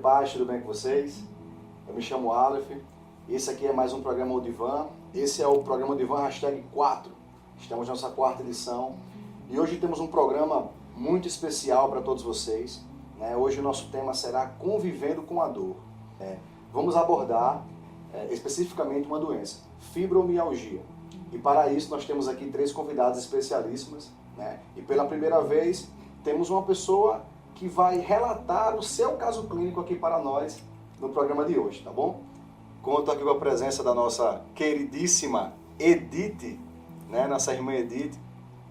paz, tudo bem com vocês? Eu me chamo Aleph, esse aqui é mais um programa Odivan. Esse é o programa Odivan hashtag 4. Estamos na nossa 4ª edição e hoje temos um programa muito especial para todos vocês. Hoje o nosso tema será Convivendo com a Dor. Vamos abordar especificamente uma doença, fibromialgia. E para isso nós temos aqui 3 convidadas especialíssimas. E pela primeira vez temos uma pessoa que vai relatar o seu caso clínico aqui para nós no programa de hoje, tá bom? Conto aqui com a presença da nossa queridíssima Edith, nossa irmã Edith,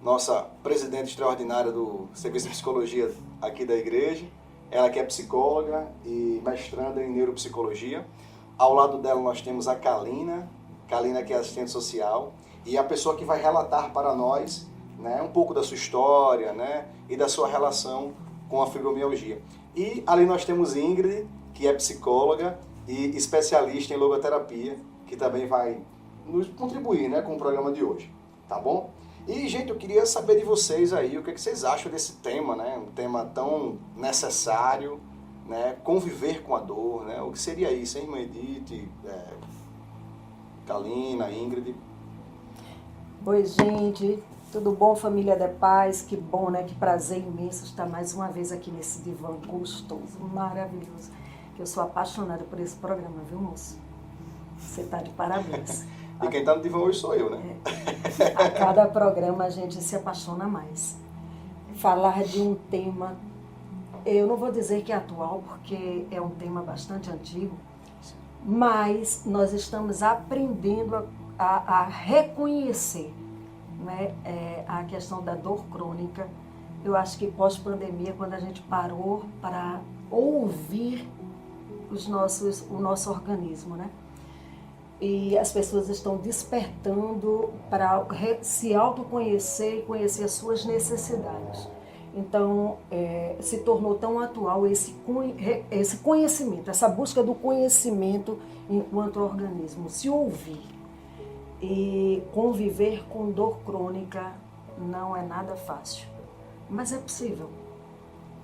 nossa presidente extraordinária do Serviço de Psicologia aqui da igreja. Ela que é psicóloga e mestranda em neuropsicologia. Ao lado dela nós temos a Kalina que é assistente social, e a pessoa que vai relatar para nós um pouco da sua história e da sua relação com a fibromialgia. E ali nós temos Ingrid, que é psicóloga e especialista em logoterapia, que também vai nos contribuir com o programa de hoje, tá bom? E, gente, eu queria saber de vocês aí, o que vocês acham desse tema, um tema tão necessário, conviver com a dor, O que seria isso, hein, irmã Edith, Kalina, Ingrid? Oi, gente, tudo bom, família da paz? Que bom, que prazer imenso estar mais uma vez aqui nesse divã gostoso, maravilhoso. Eu sou apaixonada por esse programa, viu, moço? Você está de parabéns. E quem está no divã hoje sou eu, A cada programa a gente se apaixona mais. Falar de um tema, eu não vou dizer que é atual, porque é um tema bastante antigo, mas nós estamos aprendendo a reconhecer a questão da dor crônica. Eu acho que pós-pandemia, quando a gente parou para ouvir o nosso organismo, e as pessoas estão despertando para se autoconhecer e conhecer as suas necessidades. Então, se tornou tão atual esse conhecimento, essa busca do conhecimento enquanto organismo. Se ouvir e conviver com dor crônica não é nada fácil, mas é possível.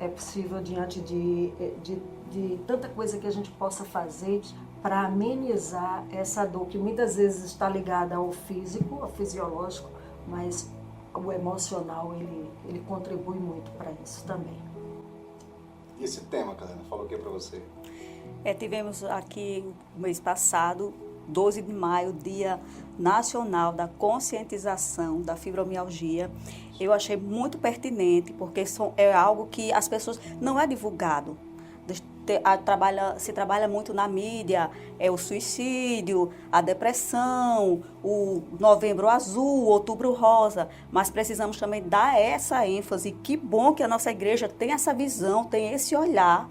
É possível diante de tanta coisa que a gente possa fazer para amenizar essa dor, que muitas vezes está ligada ao físico, ao fisiológico, mas o emocional, ele contribui muito para isso também. E esse tema, Kalina, falou o que para você? Tivemos aqui, no mês passado, 12 de maio, Dia Nacional da Conscientização da Fibromialgia. Eu achei muito pertinente, porque é algo que as pessoas não é divulgado. Se trabalha muito na mídia, o suicídio, a depressão, o Novembro Azul, Outubro Rosa, mas precisamos também dar essa ênfase. Que bom que a nossa igreja tem essa visão, tem esse olhar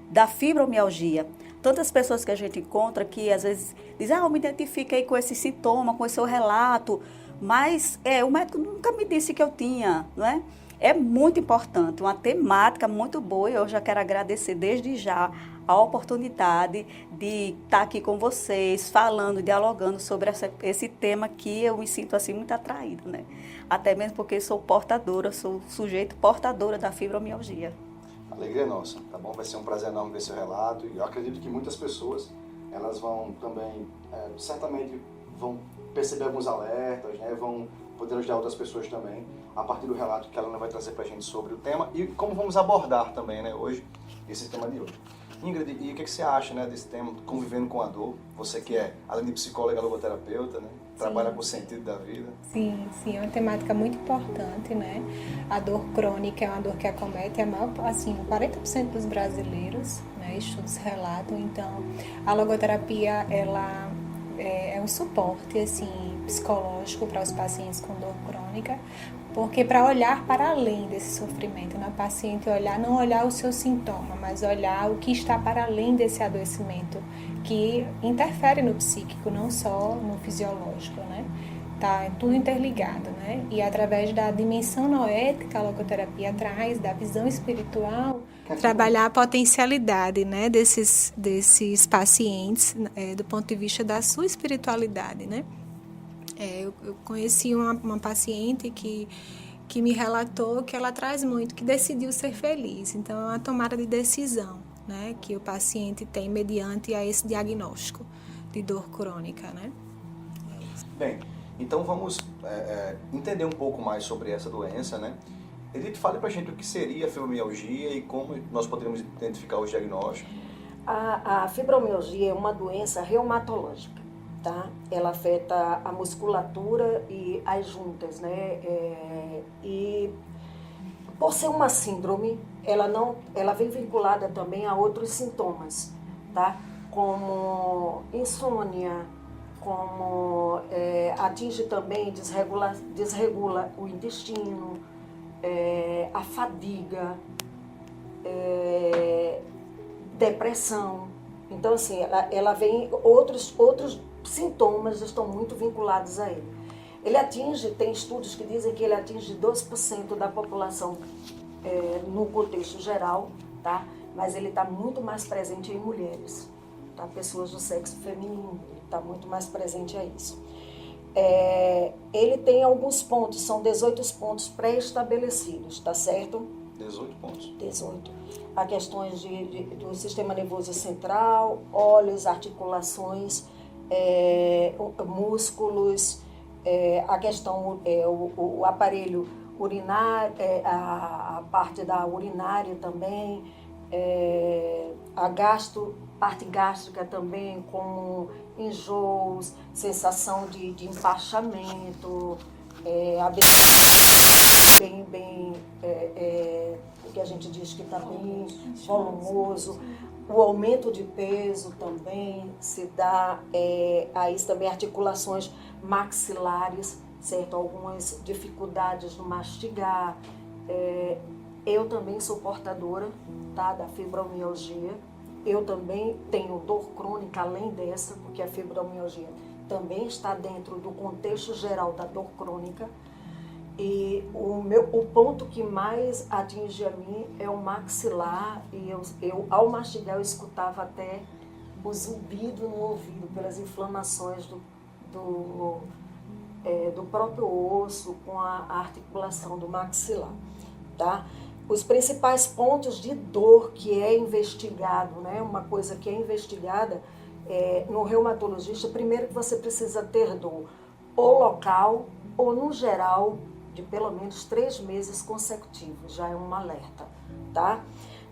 da fibromialgia. Tantas pessoas que a gente encontra que às vezes dizem, eu me identifiquei com esse sintoma, com esse seu relato, mas o médico nunca me disse que eu tinha, não é? É muito importante, uma temática muito boa, e eu já quero agradecer desde já a oportunidade de estar aqui com vocês, falando, dialogando sobre esse tema que eu me sinto assim muito atraída, Até mesmo porque sou sujeito portadora da fibromialgia. A alegria é nossa, tá bom? Vai ser um prazer enorme ver seu relato, e eu acredito que muitas pessoas, elas vão também, certamente vão perceber alguns alertas, vão poder ajudar outras pessoas também, a partir do relato que ela vai trazer para a gente sobre o tema e como vamos abordar também, hoje, esse tema de hoje. Ingrid, e o que você acha, desse tema, convivendo com a dor? Você que é, além de psicóloga, logoterapeuta, trabalha com o sentido da vida. Sim, é uma temática muito importante, A dor crônica é uma dor que acomete 40% dos brasileiros, estudos relatam. Então, a logoterapia, ela é um suporte, psicológico para os pacientes com dor crônica, porque para olhar para além desse sofrimento, o paciente não olhar o seu sintoma, mas olhar o que está para além desse adoecimento, que interfere no psíquico, não só no fisiológico, Tá tudo interligado, E através da dimensão noética, a logoterapia traz, da visão espiritual, trabalhar a potencialidade, desses pacientes, do ponto de vista da sua espiritualidade, Eu conheci uma paciente que me relatou que ela traz muito, que decidiu ser feliz. Então, é uma tomada de decisão. né, que o paciente tem mediante a esse diagnóstico de dor crônica, né? Bem, então vamos entender um pouco mais sobre essa doença, né? Edith, fale pra gente o que seria a fibromialgia e como nós poderíamos identificar os diagnósticos. A fibromialgia é uma doença reumatológica, tá? Ela afeta a musculatura e as juntas, né? E por ser uma síndrome, ela vem vinculada também a outros sintomas, tá? Como insônia, como atinge também, desregula o intestino, a fadiga, depressão. Então, assim, ela vem, outros sintomas estão muito vinculados a ele. Tem estudos que dizem que ele atinge 12% da população no contexto geral, tá? Mas ele está muito mais presente em mulheres, tá? Pessoas do sexo feminino, ele está muito mais presente a isso. Ele tem alguns pontos, são 18 pontos pré-estabelecidos, tá certo? 18 pontos. 18. Há questões do sistema nervoso central, olhos, articulações, músculos, a questão, o aparelho urinário, a parte da urinária também, parte gástrica também, como enjoos, sensação de empachamento, o que a gente diz que está bem volumoso. O aumento de peso também se dá a isso também, articulações maxilares, certo? Algumas dificuldades no mastigar. Eu também sou portadora, tá, da fibromialgia. Eu também tenho dor crônica além dessa, porque a fibromialgia também está dentro do contexto geral da dor crônica. E o ponto que mais atinge a mim é o maxilar, e eu ao mastigar eu escutava até o zumbido no ouvido pelas inflamações do próprio osso com a articulação do maxilar, tá? Os principais pontos de dor que é investigado, né? Uma coisa que é investigada no reumatologista, primeiro que você precisa ter dor ou local ou no geral de pelo menos 3 meses consecutivos, já é um alerta, tá?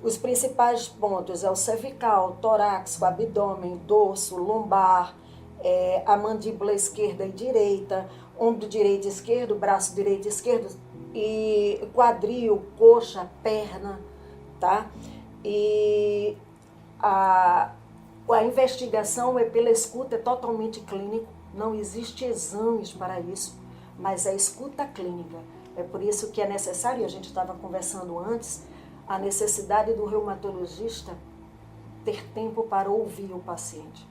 Os principais pontos é o cervical, torácico, abdômen, dorso, lombar, a mandíbula esquerda e direita, ombro direito e esquerdo, braço direito e esquerdo, e quadril, coxa, perna, tá? E a investigação pela escuta, é totalmente clínico, não existe exames para isso, mas a escuta clínica. É por isso que é necessário, a gente estava conversando antes, a necessidade do reumatologista ter tempo para ouvir o paciente.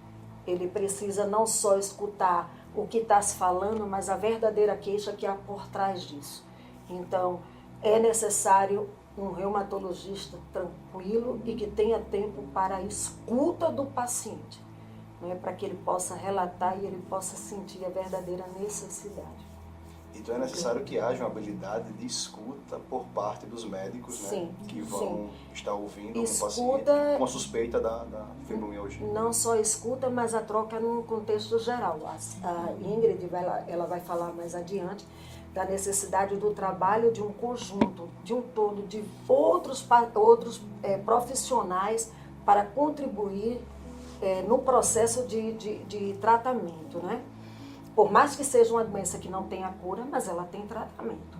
Ele precisa não só escutar o que está se falando, mas a verdadeira queixa que há por trás disso. Então, é necessário um reumatologista tranquilo e que tenha tempo para a escuta do paciente, né, para que ele possa relatar e ele possa sentir a verdadeira necessidade. Então é necessário que haja uma habilidade de escuta por parte dos médicos, sim, né, que vão estar ouvindo o paciente com a suspeita da fibromialgia. Não só escuta, mas a troca num contexto geral. A Ingrid ela vai falar mais adiante da necessidade do trabalho de um conjunto, de um todo, de outros profissionais para contribuir no processo de tratamento, né? Por mais que seja uma doença que não tenha cura, mas ela tem tratamento,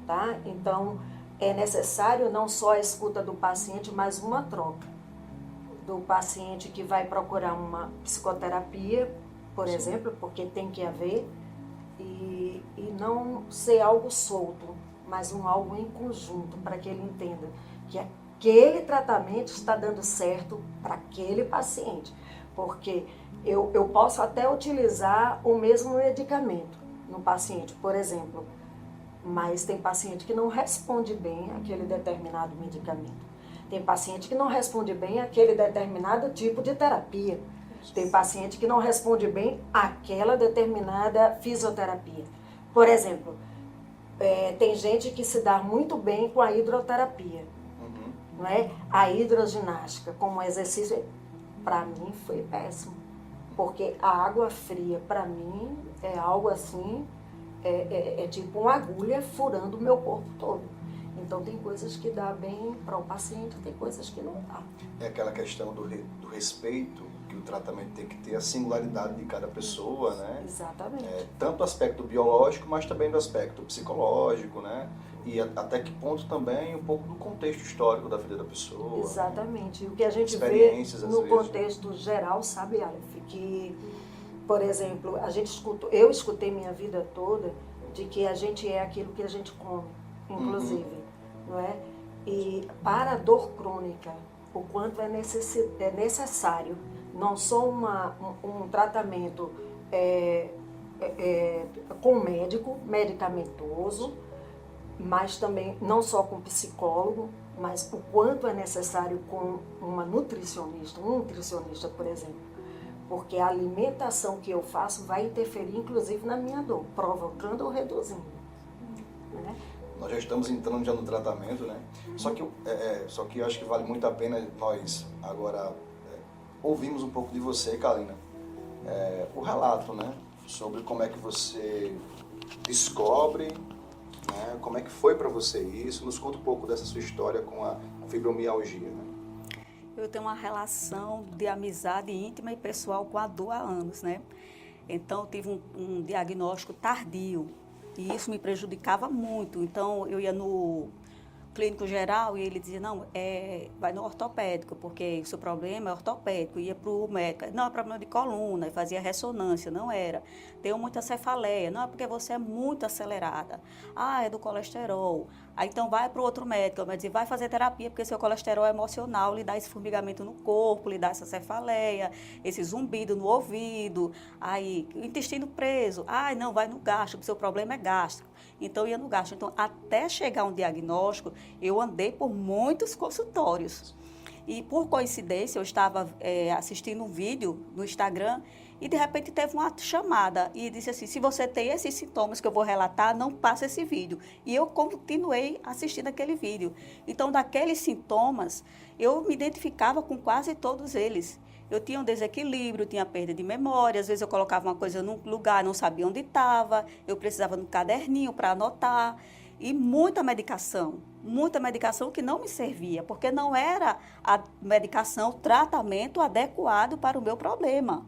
tá? Então, é necessário não só a escuta do paciente, mas uma troca do paciente que vai procurar uma psicoterapia, por exemplo, porque tem que haver, e não ser algo solto, mas algo em conjunto, para que ele entenda que aquele tratamento está dando certo para aquele paciente, porque eu posso até utilizar o mesmo medicamento no paciente, por exemplo, mas tem paciente que não responde bem àquele determinado medicamento. Tem paciente que não responde bem àquele determinado tipo de terapia. Tem paciente que não responde bem àquela determinada fisioterapia. Por exemplo, tem gente que se dá muito bem com a hidroterapia. não é? A hidroginástica como exercício, para mim foi péssimo, porque a água fria, para mim, é algo assim, é tipo uma agulha furando o meu corpo todo. Então tem coisas que dá bem para o paciente, tem coisas que não dá. É aquela questão do respeito, que o tratamento tem que ter a singularidade de cada pessoa, né? Exatamente. Tanto do aspecto biológico, mas também do aspecto psicológico, né? E até que ponto também um pouco do contexto histórico da vida da pessoa. Exatamente. E o que a gente vê Experiências, às no vezes, contexto geral, sabe, Aleph, que, por exemplo, eu escutei minha vida toda de que a gente é aquilo que a gente come, inclusive, não é? E para a dor crônica, o quanto é necessário, não só um tratamento com médico, medicamentoso, mas também não só com psicólogo, mas o quanto é necessário com uma nutricionista, um nutricionista, por exemplo, porque a alimentação que eu faço vai interferir, inclusive, na minha dor, provocando ou reduzindo, né? Nós já estamos entrando já no tratamento, né? Só que eu acho que vale muito a pena nós agora ouvirmos um pouco de você, Kalina, o relato, né? Sobre como é que você descobre, né? Como é que foi para você isso? Nos conta um pouco dessa sua história com a fibromialgia, né? Eu tenho uma relação de amizade íntima e pessoal com a dor há anos, né? Então, eu tive um diagnóstico tardio e isso me prejudicava muito. Então, eu ia no clínico geral e ele dizia, não, vai no ortopédico, porque o seu problema é ortopédico. Ia para o médico, não, é problema de coluna, e fazia ressonância, não era. Tenho muita cefaleia, não, é porque você é muito acelerada. Ah, é do colesterol. Aí, então, vai para o outro médico, mas dizia, vai fazer terapia, porque seu colesterol é emocional, lhe dá esse formigamento no corpo, lhe dá essa cefaleia, esse zumbido no ouvido, aí, o intestino preso. Ah, não, vai no gástrico, seu problema é gástrico. Então, ia no gástrico. Então, até chegar um diagnóstico, eu andei por muitos consultórios. E, por coincidência, eu estava assistindo um vídeo no Instagram e, de repente, teve uma chamada e disse assim, se você tem esses sintomas que eu vou relatar, não passa esse vídeo. E eu continuei assistindo aquele vídeo. Então, daqueles sintomas, eu me identificava com quase todos eles. Eu tinha um desequilíbrio, tinha perda de memória, às vezes eu colocava uma coisa num lugar, não sabia onde estava, eu precisava de um caderninho para anotar. E muita medicação que não me servia, porque não era a medicação, o tratamento adequado para o meu problema.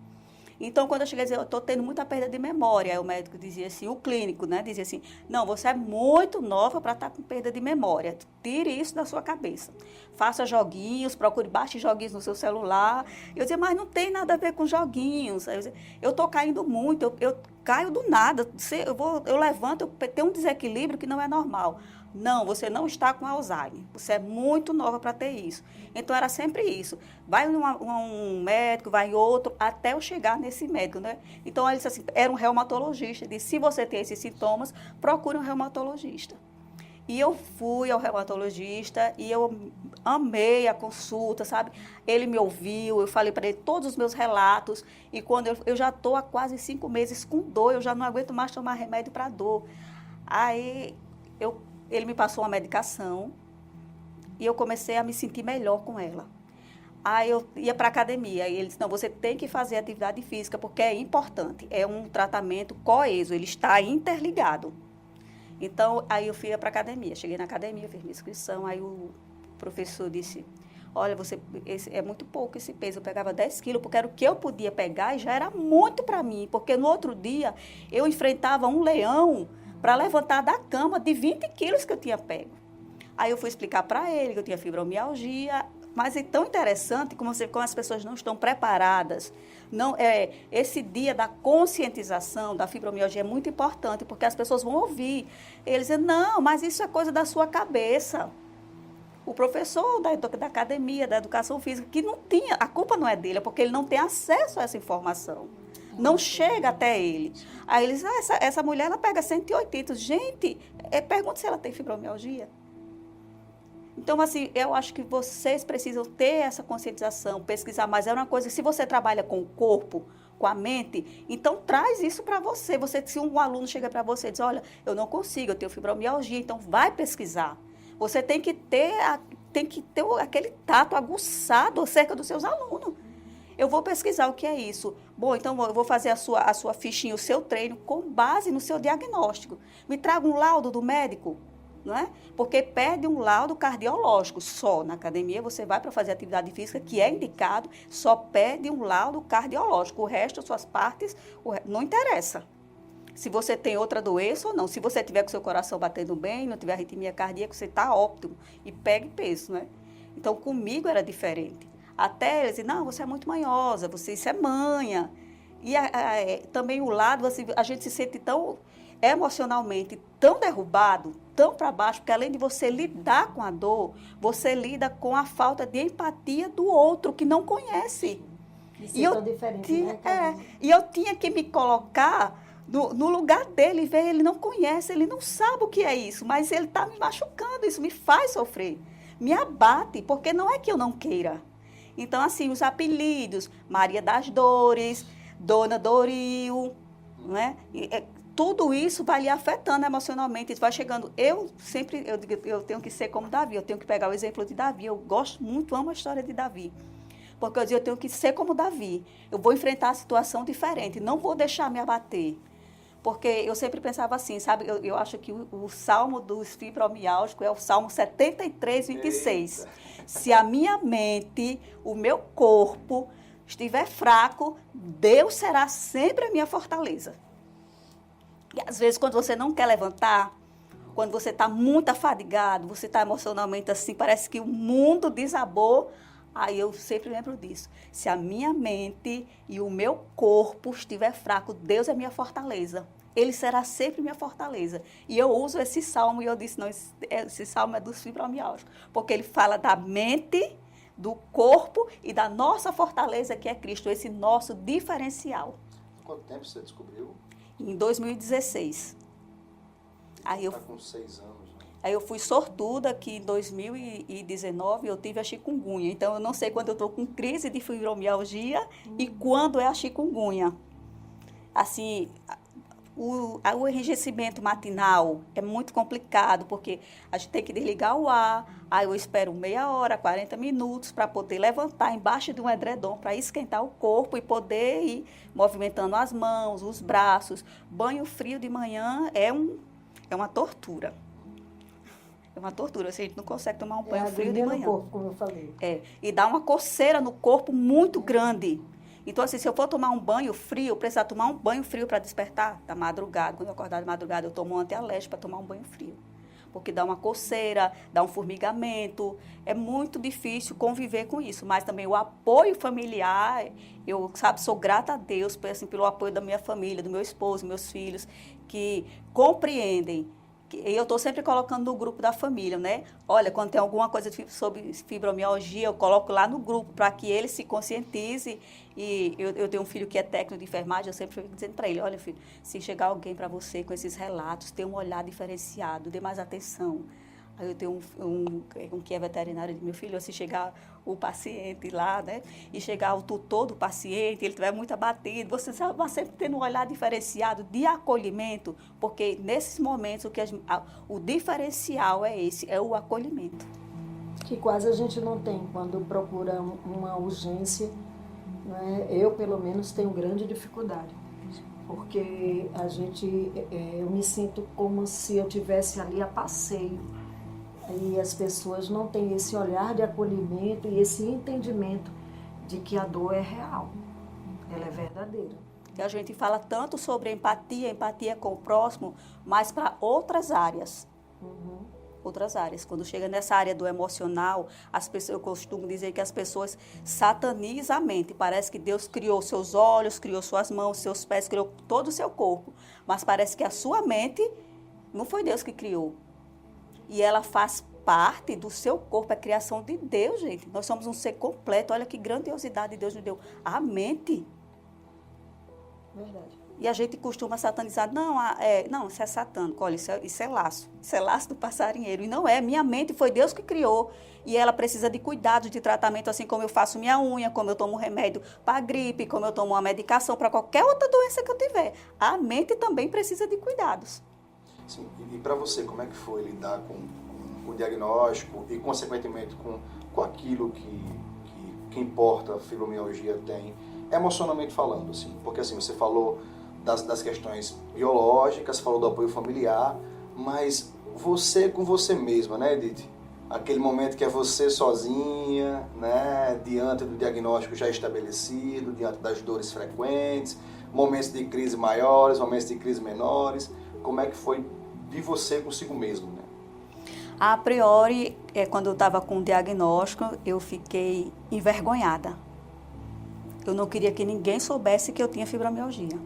Então, quando eu cheguei a dizer, eu estou tendo muita perda de memória, aí o médico dizia assim, o clínico, né, dizia assim, não, você é muito nova para estar com perda de memória, tire isso da sua cabeça. Faça joguinhos, procure, baixe joguinhos no seu celular. Eu dizia, mas não tem nada a ver com joguinhos. Aí eu estou caindo muito, eu caio do nada, eu levanto, eu tenho um desequilíbrio que não é normal. Não, você não está com Alzheimer, você é muito nova para ter isso. Então, era sempre isso. Vai um médico, vai outro, até eu chegar nesse médico, né? Então, ele disse assim, era um reumatologista, disse, se você tem esses sintomas, procure um reumatologista. E eu fui ao reumatologista e eu amei a consulta, sabe? Ele me ouviu, eu falei para ele todos os meus relatos. E quando eu já estou há quase 5 meses com dor, eu já não aguento mais tomar remédio para dor. Aí ele me passou uma medicação e eu comecei a me sentir melhor com ela. Aí eu ia para a academia e ele disse, não, você tem que fazer atividade física porque é importante. É um tratamento coeso, ele está interligado. Então, aí eu fui para a academia. Cheguei na academia, fiz minha inscrição, aí o professor disse, olha, é muito pouco esse peso. Eu pegava 10 quilos, porque era o que eu podia pegar e já era muito para mim. Porque no outro dia, eu enfrentava um leão para levantar da cama de 20 quilos que eu tinha pego. Aí eu fui explicar para ele que eu tinha fibromialgia, mas é tão interessante como as pessoas não estão preparadas. Esse dia da conscientização da fibromialgia é muito importante, porque as pessoas vão ouvir. Eles dizem, não, mas isso é coisa da sua cabeça. O professor da academia, da educação física, que não tinha, a culpa não é dele, é porque ele não tem acesso a essa informação. Não chega até ele. Aí eles dizem, essa mulher, ela pega 180. Gente, pergunta se ela tem fibromialgia. Então, assim, eu acho que vocês precisam ter essa conscientização, pesquisar mais. É uma coisa, se você trabalha com o corpo, com a mente, então traz isso para você. Se um aluno chega para você e diz, olha, eu não consigo, eu tenho fibromialgia, então vai pesquisar. Você tem que ter tem que ter aquele tato aguçado acerca dos seus alunos. Eu vou pesquisar o que é isso. Bom, então eu vou fazer a sua fichinha, o seu treino, com base no seu diagnóstico. Me traga um laudo do médico, não é? Porque pede um laudo cardiológico só. Na academia você vai para fazer atividade física, que é indicado, só pede um laudo cardiológico. O resto, suas partes, não interessa. Se você tem outra doença ou não. Se você tiver com seu coração batendo bem, não tiver arritmia cardíaca, você está óptimo. E pegue peso, né? Então, comigo era diferente. Até eles dizem, não, você é muito manhosa, isso é manha. E também o lado, assim, a gente se sente tão emocionalmente, tão derrubado, tão para baixo, porque além de você lidar com a dor, você lida com a falta de empatia do outro que não conhece. Isso é tão diferente, né? E eu tinha que me colocar no lugar dele, ver, ele não conhece, ele não sabe o que é isso, mas ele está me machucando, isso me faz sofrer, me abate, porque não é que eu não queira. Então, assim, os apelidos, Maria das Dores, Dona Doril, né? Tudo isso vai lhe afetando emocionalmente, vai chegando. Eu digo, eu tenho que ser como Davi, eu tenho que pegar o exemplo de Davi, eu gosto muito, amo a história de Davi. Porque eu digo, eu tenho que ser como Davi, eu vou enfrentar a situação diferente, não vou deixar me abater. Porque eu sempre pensava assim, sabe, eu acho que o salmo dos fibromialgicos é o salmo 73, 26. Eita. Se a minha mente, o meu corpo estiver fraco, Deus será sempre a minha fortaleza. E às vezes, quando você não quer levantar, quando você está muito afadigado, você está emocionalmente assim, parece que o mundo desabou, aí eu sempre lembro disso. Se a minha mente e o meu corpo estiver fraco, Deus é minha fortaleza. Ele será sempre minha fortaleza. E eu uso esse salmo e eu disse, não, esse salmo é dos fibromialgicos. Porque ele fala da mente, do corpo e da nossa fortaleza, que é Cristo, esse nosso diferencial. Quanto tempo você descobriu? Em 2016. Aí está com 6 anos. Aí eu fui sortuda que em 2019 eu tive a chikungunya. Então, eu não sei quando eu estou com crise de fibromialgia e quando é a chikungunya. Assim, o enrijecimento matinal é muito complicado, porque a gente tem que desligar o ar, aí eu espero meia hora, 40 minutos para poder levantar embaixo de um edredom para esquentar o corpo e poder ir movimentando as mãos, os braços. Banho frio de manhã é uma tortura. É uma tortura, assim, a gente não consegue tomar um banho frio de manhã. No corpo, como eu falei. E dá uma coceira no corpo muito grande. Então, assim, se eu for tomar um banho frio, eu precisar tomar um banho frio para despertar da madrugada. Quando eu acordar de madrugada, eu tomo um antialérgico para tomar um banho frio. Porque dá uma coceira, dá um formigamento. É muito difícil conviver com isso. Mas também o apoio familiar, eu, sou grata a Deus assim, pelo apoio da minha família, do meu esposo, meus filhos, que compreendem. Eu estou sempre colocando no grupo da família, né? Olha, quando tem alguma coisa sobre fibromialgia, eu coloco lá no grupo para que ele se conscientize. E eu tenho um filho que é técnico de enfermagem, eu sempre fico dizendo para ele, olha, filho, se chegar alguém para você com esses relatos, tenha um olhar diferenciado, dê mais atenção. Aí eu tenho um que é veterinário de meu filho, se chegar o paciente lá, né, e chegar o tutor do paciente, ele estiver muito abatido, você vai sempre tendo um olhar diferenciado de acolhimento, porque nesses momentos o diferencial é esse, é o acolhimento. Que quase a gente não tem quando procura uma urgência, né? Eu, pelo menos, tenho grande dificuldade. Porque eu me sinto como se eu estivesse ali a passeio. E as pessoas não têm esse olhar de acolhimento e esse entendimento de que a dor é real, ela é verdadeira. E a gente fala tanto sobre empatia com o próximo, mas para outras áreas. Outras áreas. Quando chega nessa área do emocional, eu costumo dizer que as pessoas satanizam a mente. Parece que Deus criou seus olhos, criou suas mãos, seus pés, criou todo o seu corpo. Mas parece que a sua mente não foi Deus que criou. E ela faz parte do seu corpo, é a criação de Deus, gente. Nós somos um ser completo. Olha que grandiosidade Deus nos deu. A mente. Verdade. E a gente costuma satanizar. Não, isso é satânico. Olha, isso é laço. Isso é laço do passarinheiro. E não é. Minha mente foi Deus que criou. E ela precisa de cuidado, de tratamento, assim como eu faço minha unha, como eu tomo remédio para gripe, como eu tomo uma medicação para qualquer outra doença que eu tiver. A mente também precisa de cuidados. Sim, e para você, como é que foi lidar com o diagnóstico e, consequentemente, com aquilo que importa a fibromialgia tem, emocionalmente falando, assim, porque assim, você falou das questões biológicas, falou do apoio familiar, mas você com você mesma, né, Edith? Aquele momento que é você sozinha, né, diante do diagnóstico já estabelecido, diante das dores frequentes, momentos de crise maiores, momentos de crise menores, como é que foi de você consigo mesmo, né? A priori, quando eu estava com o diagnóstico, eu fiquei envergonhada. Eu não queria que ninguém soubesse que eu tinha fibromialgia.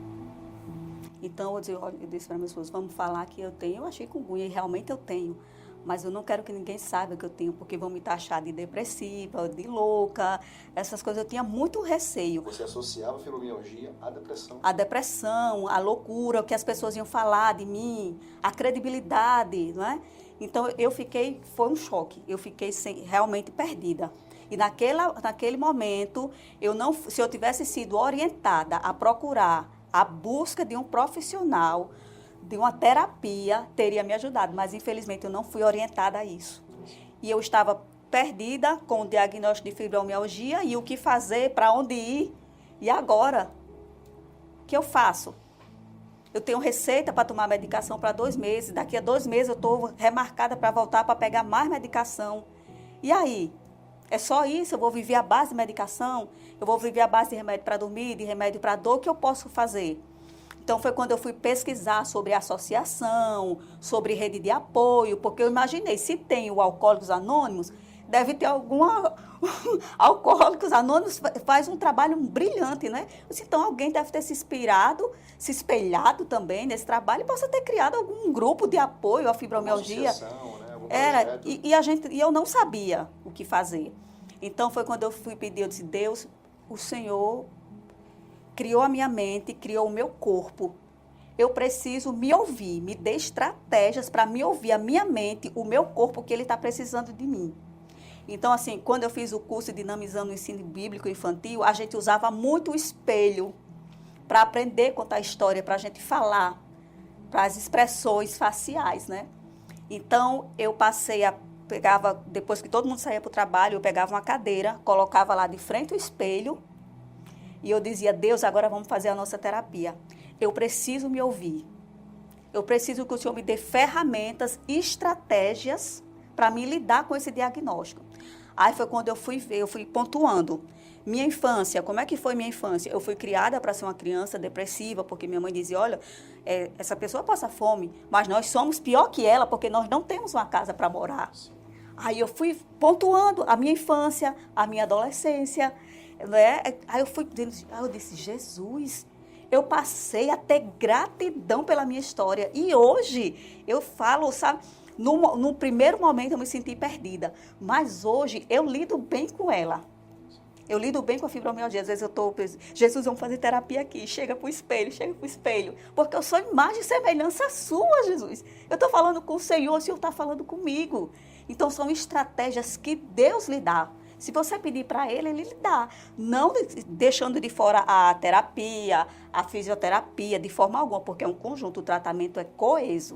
Então, eu disse para minha esposa, vamos falar que eu tenho. Eu achei chikungunya e realmente eu tenho. Mas eu não quero que ninguém saiba que eu tenho, porque vão me taxar de depressiva, de louca, essas coisas. Eu tinha muito receio. Você associava a fibromialgia à depressão? A depressão, a loucura, o que as pessoas iam falar de mim, a credibilidade, não é? Então, foi um choque. Eu fiquei realmente perdida. E naquele momento, se eu tivesse sido orientada a procurar a busca de um profissional, de uma terapia, teria me ajudado. Mas, infelizmente, eu não fui orientada a isso. E eu estava perdida com o diagnóstico de fibromialgia e o que fazer, para onde ir. E agora? O que eu faço? Eu tenho receita para tomar medicação para 2 meses. Daqui a 2 meses eu estou remarcada para voltar para pegar mais medicação. E aí? É só isso? Eu vou viver à base de medicação? Eu vou viver à base de remédio para dormir, de remédio para dor? O que eu posso fazer? Então, foi quando eu fui pesquisar sobre associação, sobre rede de apoio, porque eu imaginei, se tem o Alcoólicos Anônimos, deve ter alguma... Alcoólicos Anônimos faz um trabalho brilhante, né? Então, alguém deve ter se inspirado, se espelhado também nesse trabalho e possa ter criado algum grupo de apoio à fibromialgia. Né? E eu não sabia o que fazer. Então, foi quando eu fui pedir, eu disse, Deus, o Senhor criou a minha mente, criou o meu corpo. Eu preciso me ouvir, me dê estratégias para me ouvir, a minha mente, o meu corpo, que Ele está precisando de mim. Então, assim, quando eu fiz o curso Dinamizando o Ensino Bíblico Infantil, a gente usava muito o espelho para aprender a contar história, para a gente falar, para as expressões faciais, né? Então, eu pegava, depois que todo mundo saía para o trabalho, eu pegava uma cadeira, colocava lá de frente o espelho e eu dizia, Deus, agora vamos fazer a nossa terapia. Eu preciso me ouvir. Eu preciso que o Senhor me dê ferramentas e estratégias para me lidar com esse diagnóstico. Aí foi quando eu fui ver, eu fui pontuando. Minha infância, como é que foi minha infância? Eu fui criada para ser uma criança depressiva, porque minha mãe dizia, olha, essa pessoa passa fome, mas nós somos pior que ela, porque nós não temos uma casa para morar. Aí eu fui pontuando a minha infância, a minha adolescência, né? Aí eu disse, Jesus, eu passei a ter gratidão pela minha história. E hoje eu falo, sabe, no primeiro momento eu me senti perdida, mas hoje eu lido bem com ela. Eu lido bem com a fibromialgia. Às vezes eu estou, Jesus, vamos fazer terapia aqui. Chega para o espelho. Porque eu sou imagem e semelhança sua, Jesus. Eu estou falando com o Senhor está falando comigo. Então, são estratégias que Deus lhe dá. Se você pedir para Ele, Ele lhe dá. Não deixando de fora a terapia, a fisioterapia, de forma alguma, porque é um conjunto, o tratamento é coeso.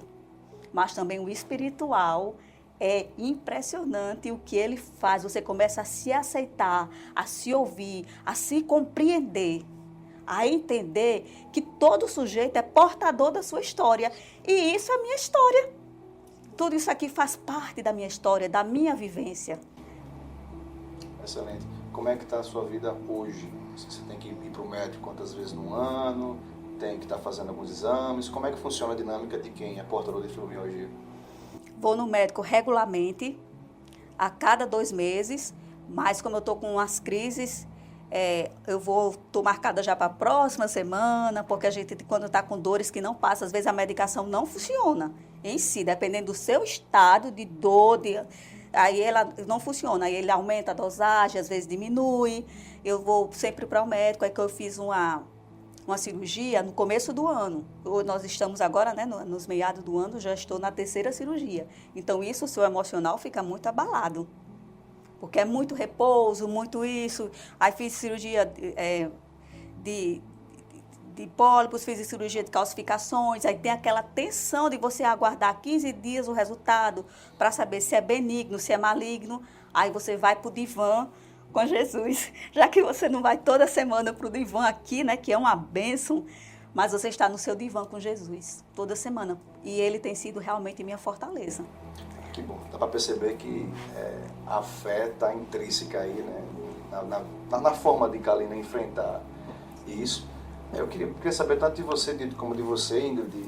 Mas também o espiritual é impressionante o que ele faz. Você começa a se aceitar, a se ouvir, a se compreender, a entender que todo sujeito é portador da sua história. E isso é a minha história. Tudo isso aqui faz parte da minha história, da minha vivência. Excelente. Como é que está a sua vida hoje? Você tem que ir para o médico quantas vezes no ano? Tem que estar fazendo alguns exames? Como é que funciona a dinâmica de quem é portador de fibromialgia? Vou no médico regularmente, a cada 2 meses, mas como eu estou com umas crises, eu estou marcada já para a próxima semana, porque a gente, quando está com dores que não passam, às vezes a medicação não funciona em si, dependendo do seu estado de dor, aí ela não funciona, aí ele aumenta a dosagem, às vezes diminui. Eu vou sempre para o médico, aí que eu fiz uma cirurgia no começo do ano. Nós estamos agora, né, nos meados do ano, já estou na 3ª cirurgia. Então, isso, o seu emocional fica muito abalado. Porque é muito repouso, muito isso. Aí fiz cirurgia de pólipos, fiz cirurgia de calcificações, aí tem aquela tensão de você aguardar 15 dias o resultado para saber se é benigno, se é maligno. Aí você vai para o divã com Jesus, já que você não vai toda semana para o divã aqui, né, que é uma bênção, mas você está no seu divã com Jesus toda semana. E ele tem sido realmente minha fortaleza. Que bom. Dá para perceber que a fé está intrínseca aí, né, na forma de Kalina enfrentar isso. Eu queria saber tanto de você como de você, Ingrid,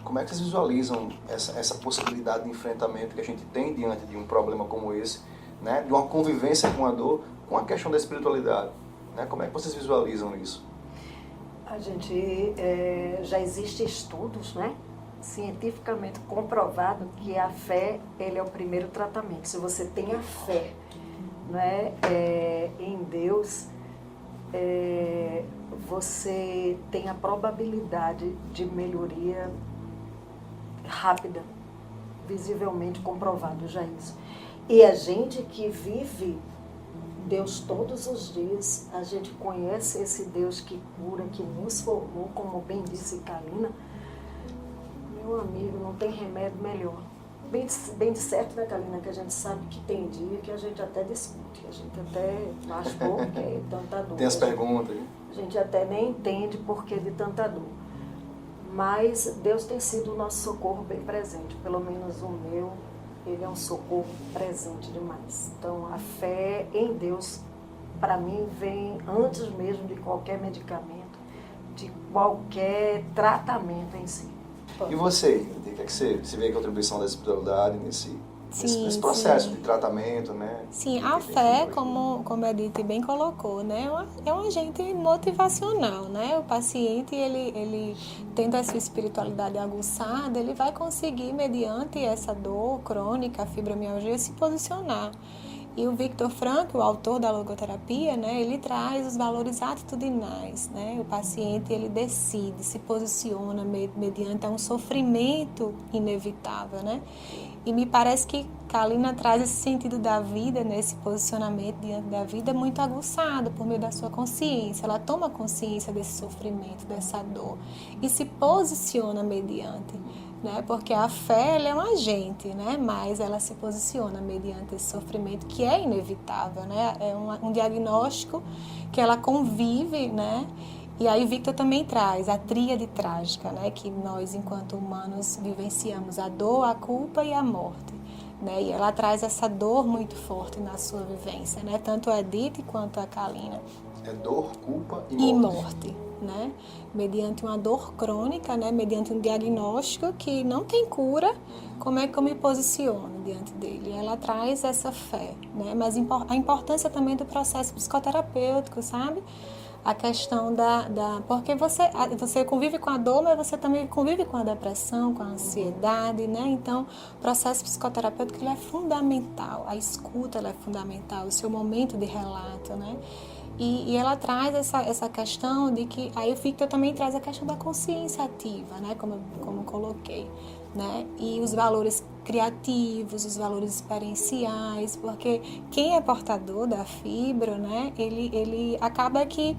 como é que vocês visualizam essa possibilidade de enfrentamento que a gente tem diante de um problema como esse, né, de uma convivência com a dor, com a questão da espiritualidade, né? Como é que vocês visualizam isso? A gente já existem estudos, né, cientificamente comprovado que a fé ele é o primeiro tratamento. Se você tem a fé, né, em Deus, você tem a probabilidade de melhoria rápida, visivelmente comprovado já isso. E a gente que vive Deus todos os dias, a gente conhece esse Deus que cura, que nos formou, como bem disse Kalina, meu amigo, não tem remédio melhor. Bem de certo, né, Kalina, que a gente sabe que tem dia que a gente até discute, a gente até machucou, porque é tanta dor. Tem as perguntas, né? A gente até nem entende por que de tanta dor. Mas Deus tem sido o nosso socorro bem presente, pelo menos o meu, ele é um socorro presente demais. Então, a fé em Deus, para mim, vem antes mesmo de qualquer medicamento, de qualquer tratamento em si. E você, Ingrid, o que é que você vê a contribuição da espiritualidade nesse processo de tratamento, né? Sim, a fé, como a Edith bem colocou, né, é um agente motivacional, né? O paciente, ele tendo a sua espiritualidade aguçada, ele vai conseguir, mediante essa dor crônica, a fibromialgia, se posicionar. E o Viktor Frankl, o autor da logoterapia, né, ele traz os valores atitudinais, né? O paciente, ele decide, se posiciona mediante um sofrimento inevitável, né? E me parece que Kalina traz esse sentido da vida, né, esse posicionamento diante da vida muito aguçado por meio da sua consciência. Ela toma consciência desse sofrimento, dessa dor e se posiciona mediante, né? Porque a fé, ela é um agente, né? Mas ela se posiciona mediante esse sofrimento que é inevitável, né? É um diagnóstico que ela convive, né? E aí Viktor também traz a tríade trágica, né? Que nós, enquanto humanos, vivenciamos a dor, a culpa e a morte, né? E ela traz essa dor muito forte na sua vivência, né? Tanto a Edith quanto a Kalina. É dor, culpa e morte. Né? Mediante uma dor crônica, né? Mediante um diagnóstico que não tem cura, como é que eu me posiciono diante dele? Ela traz essa fé, né? Mas a importância também do processo psicoterapêutico, sabe? A questão porque você convive com a dor, mas você também convive com a depressão, com a ansiedade, né? Então, o processo psicoterapêutico ele é fundamental, a escuta ela é fundamental, o seu momento de relato, né? E ela traz essa questão de que, aí o Viktor também traz a questão da consciência ativa, né? Como coloquei, né? E os valores criativos, os valores experienciais, porque quem é portador da fibro, né? Ele acaba que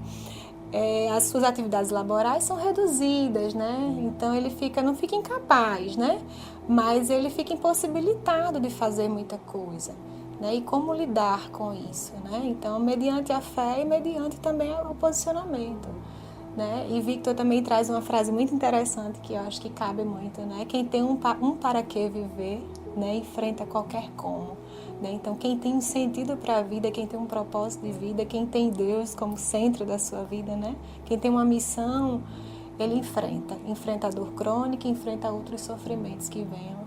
as suas atividades laborais são reduzidas, né? Então ele não fica incapaz, né? Mas ele fica impossibilitado de fazer muita coisa. Né? E como lidar com isso, né? Então, mediante a fé e mediante também o posicionamento, né? E Viktor também traz uma frase muito interessante que eu acho que cabe muito, né? Quem tem um para que viver, né? Enfrenta qualquer como, né? Então, quem tem um sentido para a vida, quem tem um propósito de vida, quem tem Deus como centro da sua vida, né? Quem tem uma missão, ele enfrenta a dor crônica, enfrenta outros sofrimentos que venham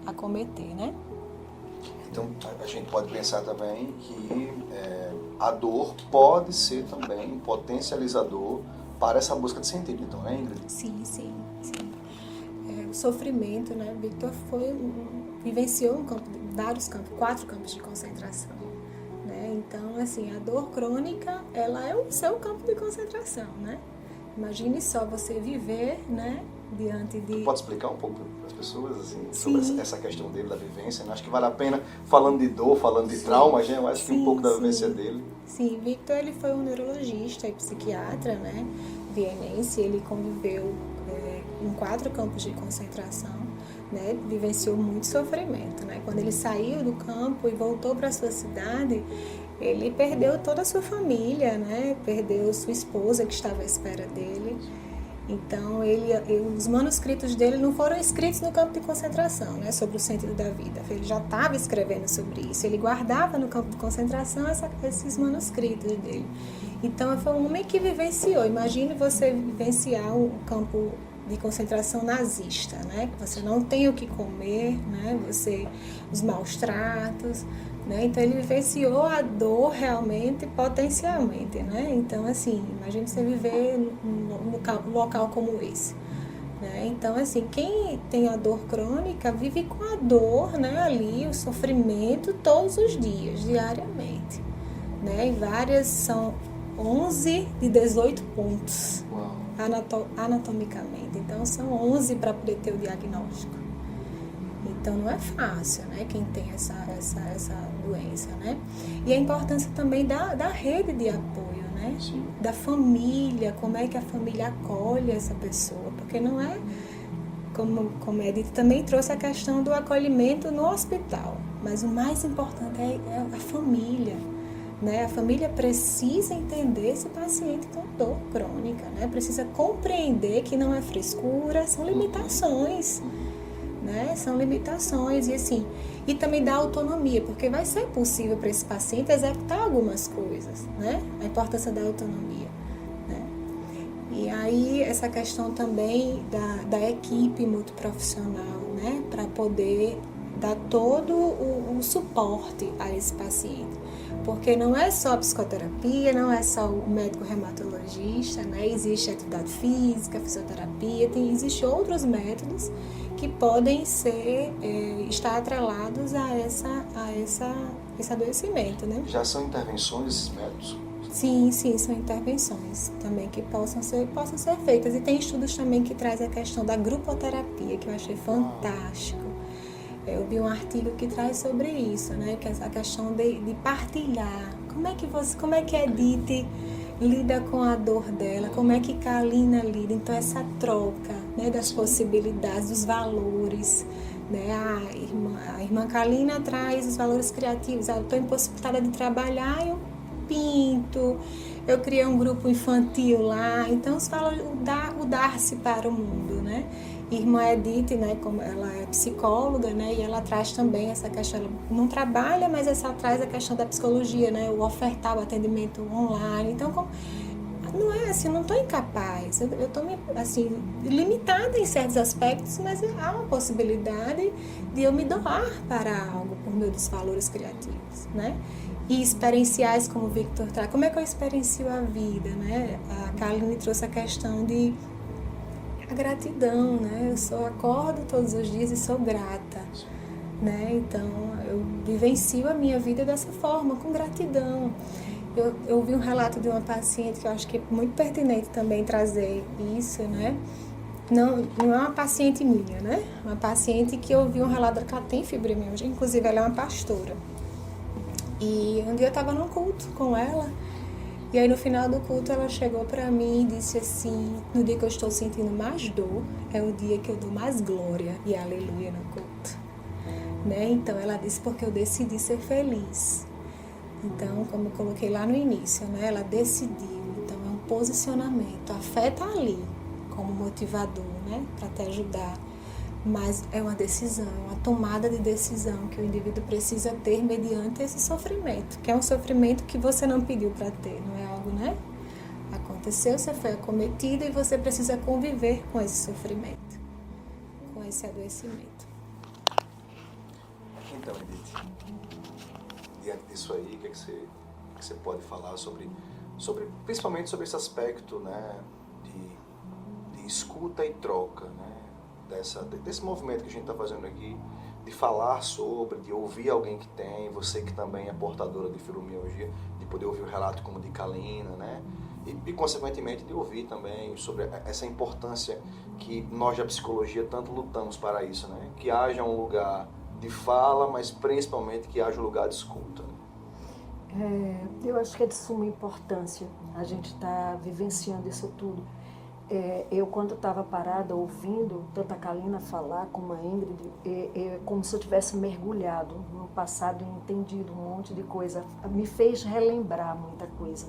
a cometer, né? Então, a gente pode pensar também que a dor pode ser também um potencializador para essa busca de sentido, então, né, Ingrid? Sim. O sofrimento, né? Viktor vivenciou vários campos, 4 campos de concentração, né? Então, assim, a dor crônica, ela é o seu campo de concentração, né? Imagine só você viver, né? Diante de... Tu pode explicar um pouco para as pessoas assim, sobre essa questão dele, da vivência? Né? Acho que vale a pena, falando de dor, falando de trauma, eu acho que um pouco da vivência dele. Sim, Viktor ele foi um neurologista e psiquiatra, né? vienense, ele conviveu em 4 campos de concentração, né? Vivenciou muito sofrimento, né? Quando ele saiu do campo e voltou para a sua cidade, ele perdeu toda a sua família, né? Perdeu sua esposa que estava à espera dele. Então, os manuscritos dele não foram escritos no campo de concentração, né? Sobre o sentido da vida. Ele já estava escrevendo sobre isso. Ele guardava no campo de concentração esses manuscritos dele. Então, foi um homem que vivenciou. Imagine você vivenciar um campo de concentração nazista, né? Que você não tem o que comer, né? Os maus tratos, né? Então ele vivenciou a dor realmente potencialmente, né? Então assim, imagine você viver num local como esse, né? Então assim, quem tem a dor crônica vive com a dor, né? Ali, o sofrimento todos os dias, diariamente, né? E várias são 11 de 18 pontos. Uau. Anatomicamente. Então, são 11 para poder ter o diagnóstico. Então, não é fácil, né? Quem tem essa doença, né? E a importância também da rede de apoio, né? Sim. Da família, como é que a família acolhe essa pessoa. Porque não é, como Edith também trouxe a questão do acolhimento no hospital. Mas o mais importante é a família. Né? A família precisa entender esse paciente com dor crônica, né? Precisa compreender que não é frescura, são limitações, né? São limitações e assim, e também dá autonomia, porque vai ser possível para esse paciente executar algumas coisas, né? A importância da autonomia, né? E aí essa questão também da equipe multiprofissional, né? Para poder dar todo o suporte a esse paciente. Porque não é só a psicoterapia, não é só o médico reumatologista, né? Existe a atividade física, a fisioterapia, existem outros métodos que podem estar atrelados a esse adoecimento, né? Já são intervenções esses métodos? Sim, são intervenções também que possam ser feitas. E tem estudos também que trazem a questão da grupoterapia, que eu achei fantástico. Eu vi um artigo que traz sobre isso, né? Que é essa questão de partilhar. Como é que a Edith lida com a dor dela? Como é que Kalina lida? Então, essa troca, né? Das possibilidades, dos valores, né? A irmã Kalina traz os valores criativos. Eu estou impossibilitada de trabalhar, eu pinto. Eu criei um grupo infantil lá. Então, os valores, o dar-se para o mundo, né? Irmã Edith, né, como ela é psicóloga, né, e ela traz também essa questão, ela não trabalha, mas ela traz a questão da psicologia, né, o ofertar o atendimento online. Então, não é assim, eu não estou incapaz, eu estou assim, limitada em certos aspectos, mas há uma possibilidade de eu me doar para algo por meio dos valores criativos, né? E experienciais, como o Victor traz. Como é que eu experiencio a vida, né? A Kaline trouxe a questão de a gratidão, né? Eu só acordo todos os dias e sou grata, né? Então, eu vivencio a minha vida dessa forma, com gratidão. Eu ouvi um relato de uma paciente que eu acho que é muito pertinente também trazer isso, né? Não é uma paciente minha, né? Uma paciente que eu ouvi um relato que ela tem fibromialgia, inclusive ela é uma pastora. E um dia eu estava num culto com ela. E aí no final do culto ela chegou para mim e disse assim: no dia que eu estou sentindo mais dor, é o dia que eu dou mais glória e aleluia no culto, né? Então ela disse: porque eu decidi ser feliz. Então, como eu coloquei lá no início, né? Ela decidiu. Então é um posicionamento. A fé está ali como motivador, né? Para te ajudar. Mas é uma decisão, uma tomada de decisão que o indivíduo precisa ter mediante esse sofrimento, que é um sofrimento que você não pediu para ter, não é algo, né? Aconteceu, você foi acometido e você precisa conviver com esse sofrimento, com esse adoecimento. Então, Edith, diante disso aí, o que você pode falar sobre, principalmente sobre esse aspecto, né, de escuta e troca, né? Desse movimento que a gente está fazendo aqui, de falar sobre, de ouvir alguém que tem, você que também é portadora de fibromialgia, de poder ouvir o relato como de Kalina, né? E consequentemente de ouvir também sobre essa importância que nós da psicologia tanto lutamos para isso, né? Que haja um lugar de fala, mas principalmente que haja um lugar de escuta. Eu acho que é de suma importância a gente estar vivenciando isso tudo. eu quando estava parada ouvindo tanto a Kalina falar como a Ingrid, como se eu tivesse mergulhado no passado e entendido um monte de coisa. Me fez relembrar muita coisa.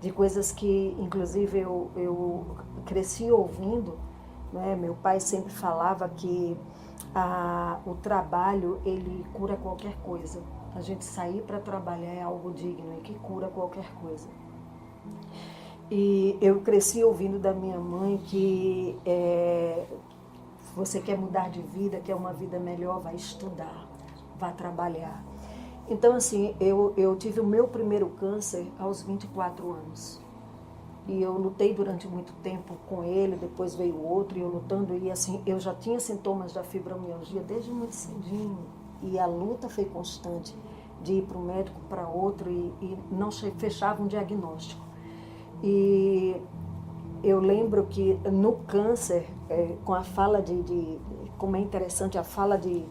De coisas que, inclusive, eu cresci ouvindo, né? Meu pai sempre falava que o trabalho, ele cura qualquer coisa. A gente sair para trabalhar é algo digno e que cura qualquer coisa. E eu cresci ouvindo da minha mãe que você quer mudar de vida, quer uma vida melhor, vai estudar, vai trabalhar. Então, assim, eu tive o meu primeiro câncer aos 24 anos. E eu lutei durante muito tempo com ele, depois veio outro, e eu lutando. E, assim, eu já tinha sintomas da fibromialgia desde muito cedinho. E a luta foi constante de ir para um médico, para outro, e não fechava um diagnóstico. E eu lembro que no câncer, com a fala como é interessante a fala de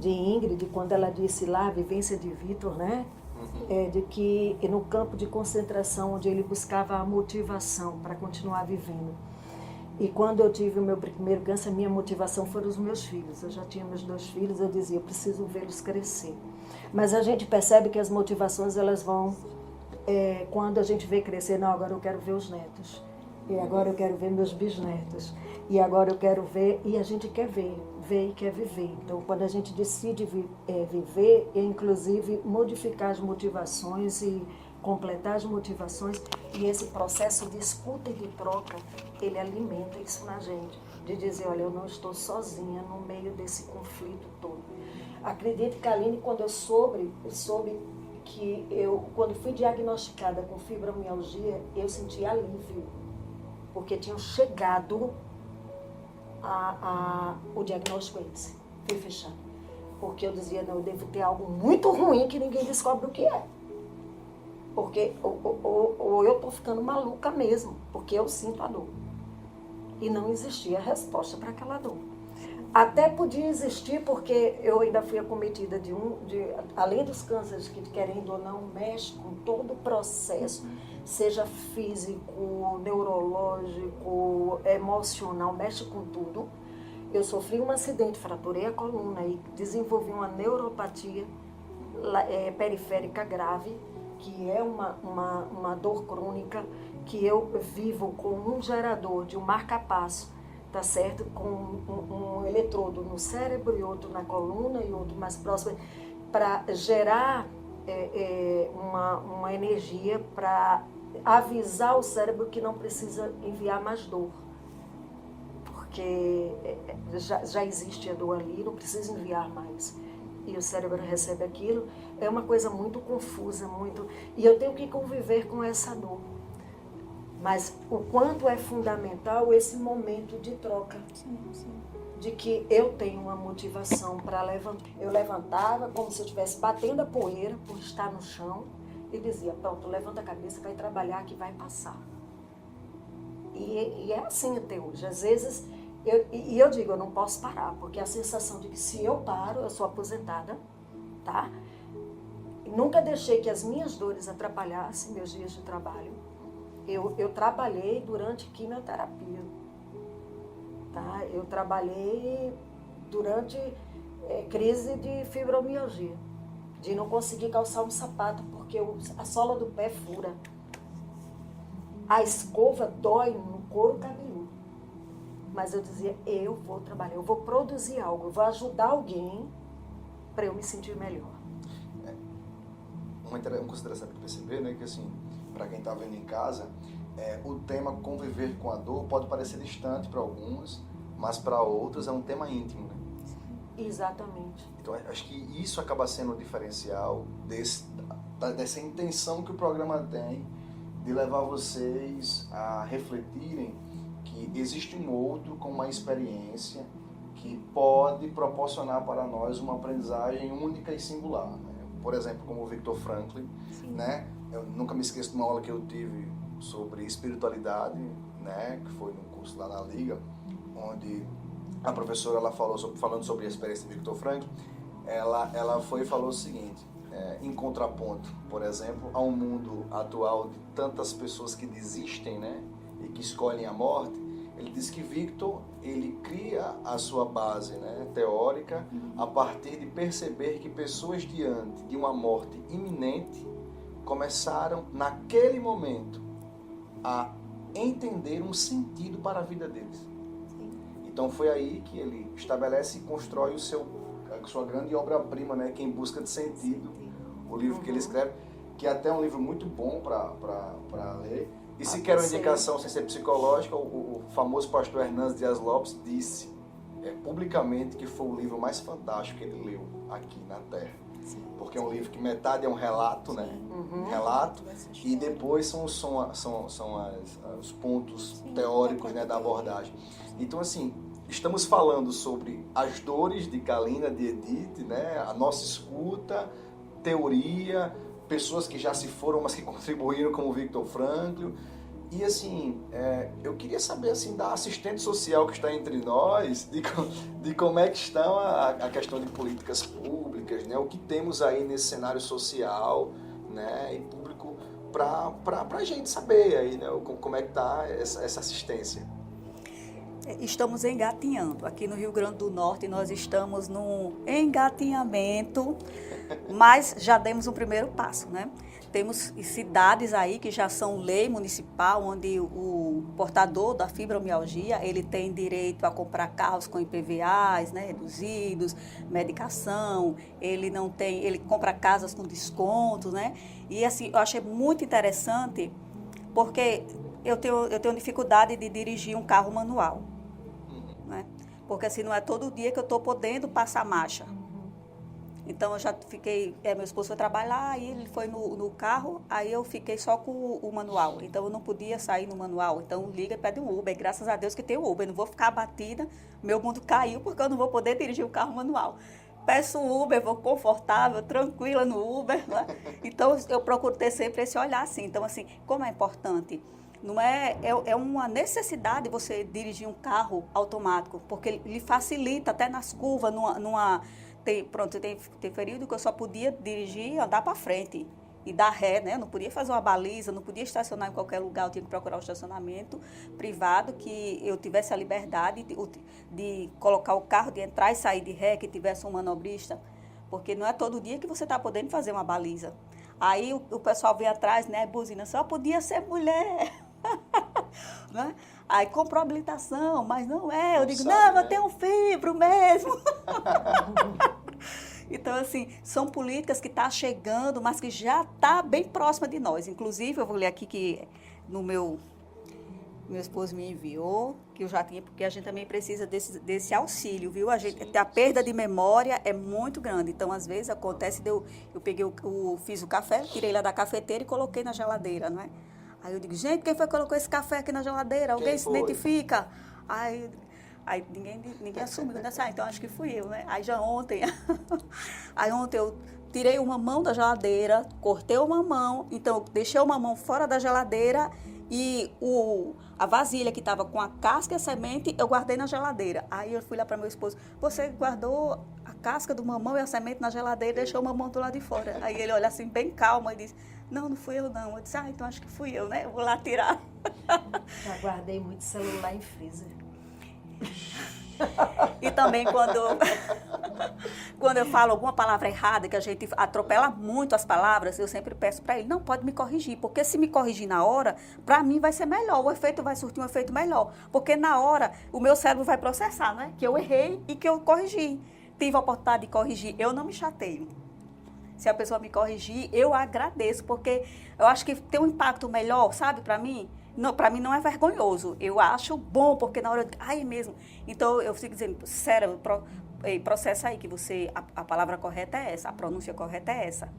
Ingrid, quando ela disse lá, a vivência de Vitor, né? De que no campo de concentração, onde ele buscava a motivação para continuar vivendo. E quando eu tive o meu primeiro câncer, a minha motivação foram os meus filhos. Eu já tinha meus 2 filhos, eu dizia, eu preciso vê-los crescer. Mas a gente percebe que as motivações, elas vão, quando a gente vê crescer, não, agora eu quero ver os netos. E agora eu quero ver meus bisnetos. E agora eu quero ver, e a gente quer ver e quer viver. Então, quando a gente decide viver, é inclusive modificar as motivações e completar as motivações, e esse processo de escuta e de troca, ele alimenta isso na gente, de dizer, olha, eu não estou sozinha no meio desse conflito todo. Acredite, Kaline, quando eu soube que quando fui diagnosticada com fibromialgia, eu senti alívio, porque tinham chegado o diagnóstico esse, foi fechado. Porque eu dizia, não, eu devo ter algo muito ruim que ninguém descobre o que é. Porque ou eu estou ficando maluca mesmo, porque eu sinto a dor. E não existia resposta para aquela dor. Até podia existir, porque eu ainda fui acometida além dos cânceres que, querendo ou não, mexe com todo o processo, seja físico, neurológico, emocional, mexe com tudo. Eu sofri um acidente, fraturei a coluna e desenvolvi uma neuropatia periférica grave, que é uma dor crônica, que eu vivo com um gerador de um marca-passo, tá certo? Com um eletrodo no cérebro e outro na coluna e outro mais próximo, para gerar uma energia para avisar o cérebro que não precisa enviar mais dor. Porque já existe a dor ali, não precisa enviar mais. E o cérebro recebe aquilo. É uma coisa muito confusa, e eu tenho que conviver com essa dor. Mas o quanto é fundamental esse momento de troca. Sim, sim. De que eu tenho uma motivação para levantar. Eu levantava como se eu estivesse batendo a poeira por estar no chão e dizia, pronto, levanta a cabeça, vai trabalhar que vai passar. E é assim até hoje. Às vezes, eu digo, eu não posso parar, porque a sensação de que se eu paro, eu sou aposentada, tá? E nunca deixei que as minhas dores atrapalhassem meus dias de trabalho. Eu trabalhei durante quimioterapia, tá? Eu trabalhei durante crise de fibromialgia, de não conseguir calçar um sapato porque a sola do pé fura. A escova dói no couro cabeludo. Mas eu dizia, eu vou trabalhar, eu vou produzir algo, eu vou ajudar alguém para eu me sentir melhor. Uma coisa interessante de perceber, né, que assim, para quem está vendo em casa, o tema conviver com a dor pode parecer distante para alguns, mas para outros é um tema íntimo, né? Exatamente. Então, acho que isso acaba sendo o diferencial dessa intenção que o programa tem de levar vocês a refletirem que existe um outro com uma experiência que pode proporcionar para nós uma aprendizagem única e singular, né? Por exemplo, como o Viktor Frankl, né? Eu nunca me esqueço de uma aula que eu tive sobre espiritualidade, né? Que foi num curso lá na Liga, onde a professora ela falando sobre a experiência de Viktor Frankl, ela foi e falou o seguinte, em contraponto, por exemplo, a um mundo atual de tantas pessoas que desistem, né? E que escolhem a morte, Ele diz que Victor, ele cria a sua base, né, teórica a partir de perceber que pessoas diante de uma morte iminente começaram, naquele momento, a entender um sentido para a vida deles. Então foi aí que ele estabelece e constrói a sua grande obra-prima, né, que é Em Busca de Sentido, o livro que ele escreve, que é até um livro muito bom para ler. E se quer uma indicação sem ser psicológica, o famoso pastor Hernandes Dias Lopes disse publicamente que foi o livro mais fantástico que ele leu aqui na Terra. Porque é um livro que metade é um relato, né? Um relato, e depois são os pontos teóricos, né, da abordagem. Então, assim, estamos falando sobre as dores de Kalina, de Edith, né? A nossa escuta, teoria, pessoas que já se foram, mas que contribuíram, como o Victor Frankl. E assim, eu queria saber assim, da assistente social que está entre nós, de como é que estão a questão de políticas públicas, né? O que temos aí nesse cenário social, né, e público, para a gente saber aí, né, como é que está essa assistência. Estamos engatinhando. Aqui no Rio Grande do Norte nós estamos num engatinhamento, mas já demos um primeiro passo, né? Temos cidades aí que já são lei municipal, onde o portador da fibromialgia, ele tem direito a comprar carros com IPVAs, né, reduzidos, medicação, ele compra casas com desconto, né? E assim, eu achei muito interessante, porque eu tenho dificuldade de dirigir um carro manual, né? Porque assim, não é todo dia que eu estou podendo passar marcha. Então eu já fiquei, meu esposo foi trabalhar, aí ele foi no carro, aí eu fiquei só com o manual. Então eu não podia sair no manual. Então liga e pede um Uber. Graças a Deus que tem o Uber. Eu não vou ficar abatida, meu mundo caiu porque eu não vou poder dirigir o carro manual. Peço o Uber, vou confortável, tranquila no Uber, né? Então eu procuro ter sempre esse olhar assim. Então assim, como é importante, não é uma necessidade você dirigir um carro automático, porque lhe facilita até nas curvas, Tem período que eu só podia dirigir e andar para frente e dar ré, né? Eu não podia fazer uma baliza, não podia estacionar em qualquer lugar, eu tinha que procurar um estacionamento privado que eu tivesse a liberdade de colocar o carro, de entrar e sair de ré, que tivesse um manobrista, porque não é todo dia que você está podendo fazer uma baliza. Aí o pessoal vem atrás, né, buzina, só podia ser mulher. Né? Aí comprou habilitação, mas não é. Eu digo, não, eu tenho um fibro mesmo. Então, assim, são políticas que estão chegando, mas que já está bem próxima de nós. Inclusive, eu vou ler aqui que meu esposo me enviou, que eu já tinha, porque a gente também precisa desse auxílio, viu? A perda de memória é muito grande. Então, às vezes, acontece, eu peguei fiz o café, tirei lá da cafeteira e coloquei na geladeira, não é? Aí eu digo, gente, quem foi que colocou esse café aqui na geladeira? Alguém se identifica? Aí ninguém assumiu, né? Então acho que fui eu, né? Aí ontem eu tirei o mamão da geladeira, cortei o mamão, então eu deixei o mamão fora da geladeira e a vasilha que estava com a casca e a semente, eu guardei na geladeira. Aí eu fui lá para meu esposo, você guardou a casca do mamão e a semente na geladeira e deixou o mamão do lado de fora. Aí ele olha assim, bem calmo, e disse, não fui eu não. Eu disse, então acho que fui eu, né? Eu vou lá tirar. Já guardei muito celular em freezer. E também quando eu falo alguma palavra errada, que a gente atropela muito as palavras, eu sempre peço para ele, não, pode me corrigir, porque se me corrigir na hora, para mim vai ser melhor, o efeito vai surtir um efeito melhor, porque na hora o meu cérebro vai processar, né? Que eu errei e que eu corrigi. Tive a oportunidade de corrigir, eu não me chateio. Se a pessoa me corrigir, eu agradeço, porque eu acho que tem um impacto melhor, sabe, para mim? Para mim não é vergonhoso, eu acho bom, porque na hora, mesmo. Então eu fico dizendo, sério, processa aí que a palavra correta é essa, a pronúncia correta é essa.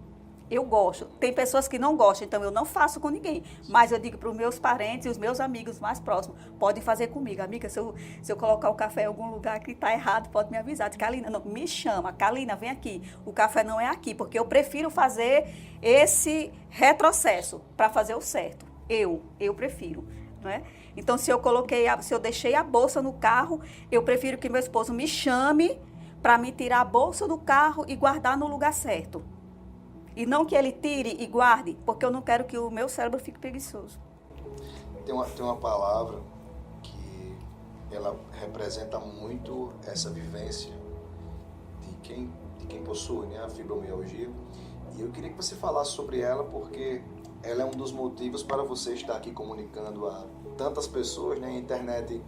Eu gosto. Tem pessoas que não gostam, então eu não faço com ninguém. Mas eu digo para os meus parentes e os meus amigos mais próximos, podem fazer comigo. Amiga, se eu colocar o café em algum lugar que está errado, pode me avisar. Diz, Kalina, não, me chama. Kalina, vem aqui. O café não é aqui, porque eu prefiro fazer esse retrocesso para fazer o certo. Eu prefiro, não é? Então, se eu deixei a bolsa no carro, eu prefiro que meu esposo me chame para me tirar a bolsa do carro e guardar no lugar certo. E não que ele tire e guarde, porque eu não quero que o meu cérebro fique preguiçoso. Tem uma palavra que ela representa muito essa vivência de quem possui, né, a fibromialgia. E eu queria que você falasse sobre ela, porque ela é um dos motivos para você estar aqui comunicando a tantas pessoas, né? A internet,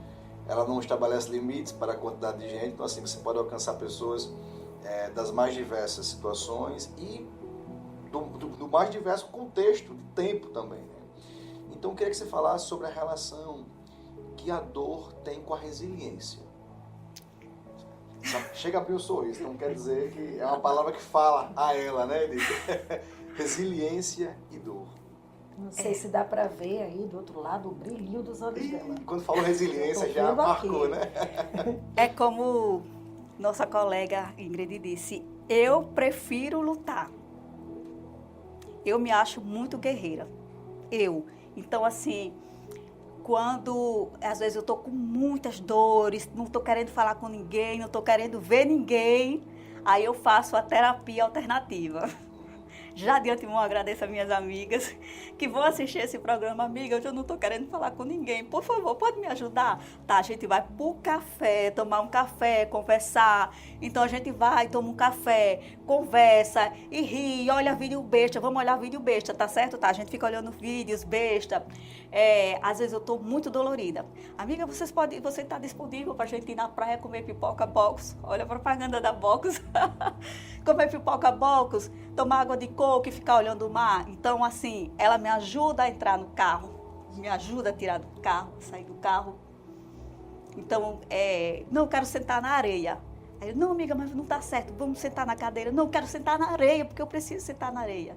ela não estabelece limites para a quantidade de gente, então assim, você pode alcançar pessoas das mais diversas situações e do mais diverso contexto, de tempo também, né? Então eu queria que você falasse sobre a relação que a dor tem com a resiliência. Chega a abrir um sorriso, não quer dizer que é uma palavra que fala a ela, né, Edith? Resiliência e dor. Não sei se dá para ver aí do outro lado o brilhinho dos olhos dela. Quando falou resiliência, Tô já vendo marcou, aqui. né? É como nossa colega Ingrid disse, eu prefiro lutar. Eu me acho muito guerreira. Então, assim, quando às vezes eu estou com muitas dores, não estou querendo falar com ninguém, não estou querendo ver ninguém, aí eu faço a terapia alternativa. Já de antemão agradeço a minhas amigas que vão assistir esse programa. Amiga, eu não estou querendo falar com ninguém. Por favor, pode me ajudar? Tá, a gente vai pro café, tomar um café, conversar. Então a gente vai, toma um café, conversa e ri, olha vídeo besta. Vamos olhar vídeo besta, tá certo? Tá, a gente fica olhando vídeos besta. Às vezes eu estou muito dolorida. Amiga, você está disponível para a gente ir na praia comer pipoca box? Olha a propaganda da box. Comer pipoca box, tomar água de coco e ficar olhando o mar. Então, assim, ela me ajuda a entrar no carro, me ajuda a tirar do carro, sair do carro. Então, não, eu quero sentar na areia. Aí eu, não, amiga, mas não está certo, vamos sentar na cadeira. Não, eu quero sentar na areia, porque eu preciso sentar na areia.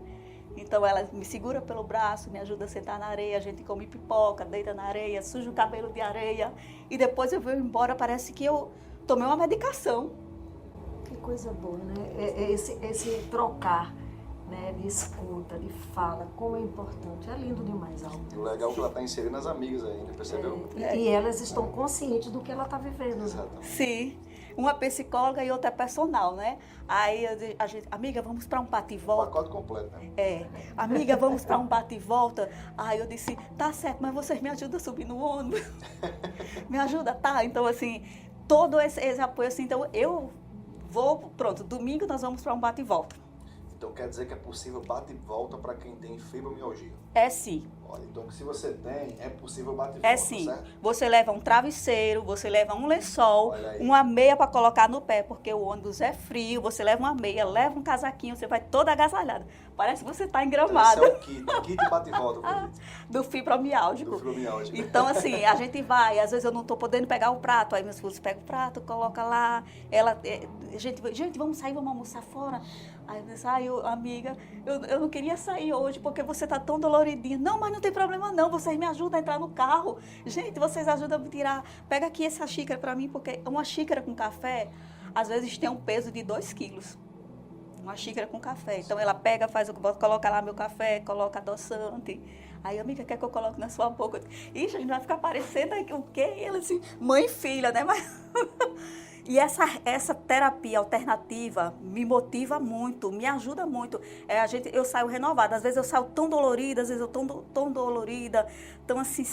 Então, ela me segura pelo braço, me ajuda a sentar na areia, a gente come pipoca, deita na areia, suja o cabelo de areia. E depois eu vou embora, parece que eu tomei uma medicação. Que coisa boa, né? Esse trocar, né, de escuta, de fala, como é importante. É lindo demais, Alba. E o legal é que ela está inserindo as amigas ainda, percebeu? E elas estão conscientes do que ela está vivendo. Exatamente. Sim, uma psicóloga e outra personal, né? Aí a gente, amiga, vamos para um bate e volta. Pacote completo, né? Amiga, vamos para um bate e volta. Aí eu disse, tá certo, mas vocês me ajudam a subir no ônibus. Me ajuda, tá? Então, assim, todo esse apoio, assim, então eu vou, pronto, domingo nós vamos para um bate e volta. Então quer dizer que é possível bate e volta para quem tem fibromialgia. É sim. Olha, então se você tem, é possível bate e volta, É sim. certo? Você leva um travesseiro, você leva um lençol, Olha aí. uma meia para colocar no pé, porque o ônibus é frio, você leva uma meia, leva um casaquinho, você vai toda agasalhada. Parece que você está em Então, Gramado. esse é o kit bate e volta, Edith, Do fibromiálgico. do fibromialgia. Então, assim, a gente vai, às vezes eu não estou podendo pegar o prato, aí meus filhos pegam o prato, coloca lá, gente, vamos sair, vamos almoçar fora. Aí eu disse, amiga, eu não queria sair hoje porque você está tão doloridinha. Não, mas não tem problema não, vocês me ajudam a entrar no carro. Gente, vocês ajudam a me tirar, pega aqui essa xícara para mim, porque uma xícara com café, às vezes tem um peso de 2 quilos. Uma xícara com café. Então ela pega, coloca lá meu café, coloca adoçante. Aí, amiga, quer que eu coloque na sua boca? Ixi, a gente vai ficar parecendo o quê? E ela assim, mãe e filha, né? Mas... E essa terapia alternativa me motiva muito, me ajuda muito. Eu saio renovada. Às vezes eu saio tão dolorida, às vezes eu tão dolorida, tão assim,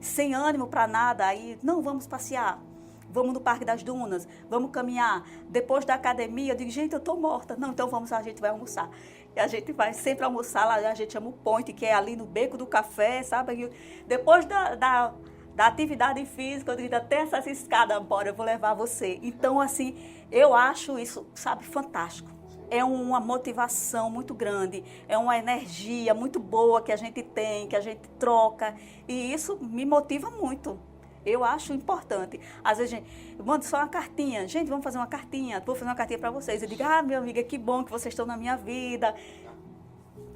sem ânimo para nada. Aí, não, vamos passear. Vamos no Parque das Dunas, vamos caminhar. Depois da academia, eu digo, gente, eu estou morta. Não, então a gente vai almoçar. E a gente vai sempre almoçar lá, a gente chama o Point, que é ali no Beco do Café, sabe? E depois da atividade física, eu digo, até essas escadas, bora, eu vou levar você. Então, assim, eu acho isso, sabe, fantástico. É uma motivação muito grande, é uma energia muito boa que a gente tem, que a gente troca. E isso me motiva muito. Eu acho importante. Às vezes, eu mando só uma cartinha. Gente, vamos fazer uma cartinha. Vou fazer uma cartinha para vocês. Eu digo, minha amiga, que bom que vocês estão na minha vida.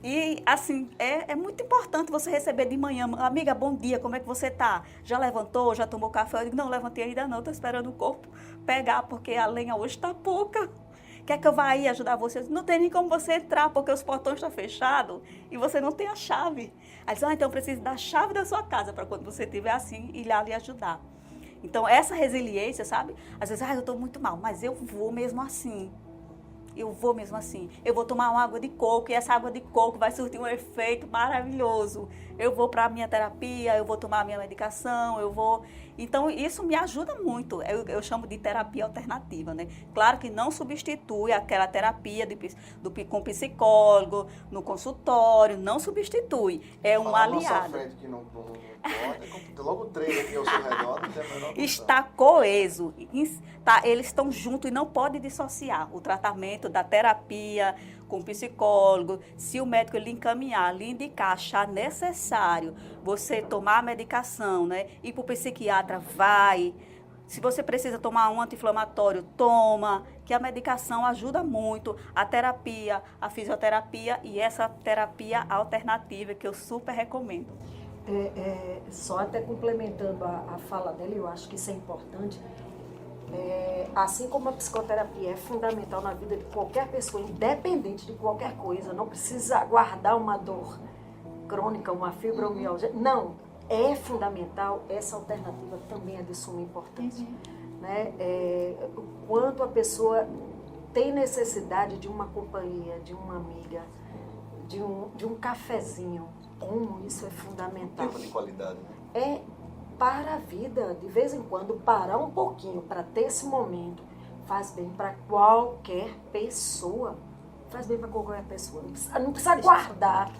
E, assim, é muito importante você receber de manhã. Amiga, bom dia, como é que você está? Já levantou? Já tomou café? Eu digo, não, levantei ainda não. Estou esperando o corpo pegar, porque a lenha hoje está pouca. Quer que eu vá aí ajudar você? Não tem nem como você entrar, porque os portões estão fechados e você não tem a chave. Aí diz, então eu preciso da chave da sua casa para quando você estiver assim, ir lá lhe ajudar. Então, essa resiliência, sabe? Às vezes, eu estou muito mal, mas eu vou mesmo assim. Eu vou mesmo assim. Eu vou tomar uma água de coco e essa água de coco vai surtir um efeito maravilhoso. Eu vou para a minha terapia, eu vou tomar a minha medicação, eu vou... Então, isso me ajuda muito. Eu chamo de terapia alternativa, né? Claro que não substitui aquela terapia com psicólogo, no consultório, não substitui. É um aliado. Frente que não pode, logo 3 aqui ao seu redor, não tem a menor condição. Está coeso, eles estão juntos e não pode dissociar o tratamento da terapia com o psicólogo. Se o médico lhe encaminhar, lhe indicar, achar necessário você tomar a medicação, né? Ir para o psiquiatra, vai. Se você precisa tomar um anti-inflamatório, toma, que a medicação ajuda muito. A terapia, a fisioterapia e essa terapia alternativa que eu super recomendo. Só até complementando a fala dela, eu acho que isso é importante. Assim como a psicoterapia é fundamental na vida de qualquer pessoa, independente de qualquer coisa, não precisa aguardar uma dor crônica, uma fibromialgia. Não, é fundamental, essa alternativa também é de suma importância. Né? O quanto a pessoa tem necessidade de uma companhia, de uma amiga, de um cafezinho, como isso é fundamental. Tempo de qualidade, né? É para a vida, de vez em quando, parar um pouquinho para ter esse momento, faz bem para qualquer pessoa. Faz bem para qualquer pessoa. Não precisa guardar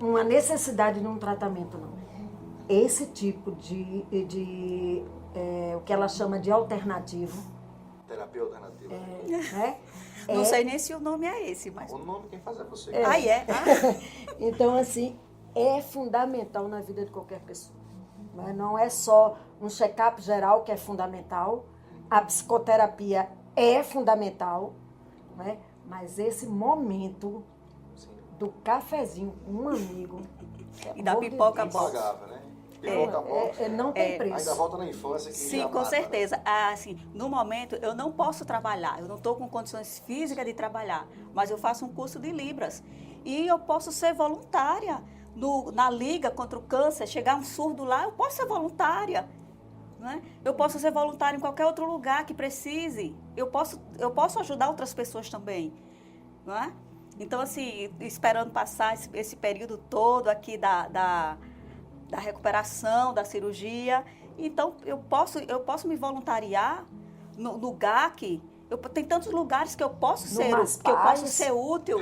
uma necessidade de um tratamento, não. Esse tipo de o que ela chama de alternativo. Terapia alternativa. Né? Não sei nem se o nome é esse, mas... O nome quem faz é você. Aí é. Então, assim, é fundamental na vida de qualquer pessoa. Mas não é só um check-up geral que é fundamental, a psicoterapia é fundamental, né? Mas esse momento do cafezinho com um amigo... E da pipoca box. Impagável, né? Pipoca box. Não tem preço. Ainda volta na infância que Sim, já com mata, certeza. Né? Assim, no momento, eu não posso trabalhar, eu não estou com condições físicas de trabalhar, mas eu faço um curso de Libras. E eu posso ser voluntária na Liga contra o Câncer. Chegar um surdo lá, eu posso ser voluntária. Né? Eu posso ser voluntária em qualquer outro lugar que precise. Eu posso ajudar outras pessoas também. Não é? Então, assim, esperando passar esse período todo aqui da recuperação, da cirurgia. Então, eu posso me voluntariar no GAC. Tem tantos lugares que eu posso ser útil.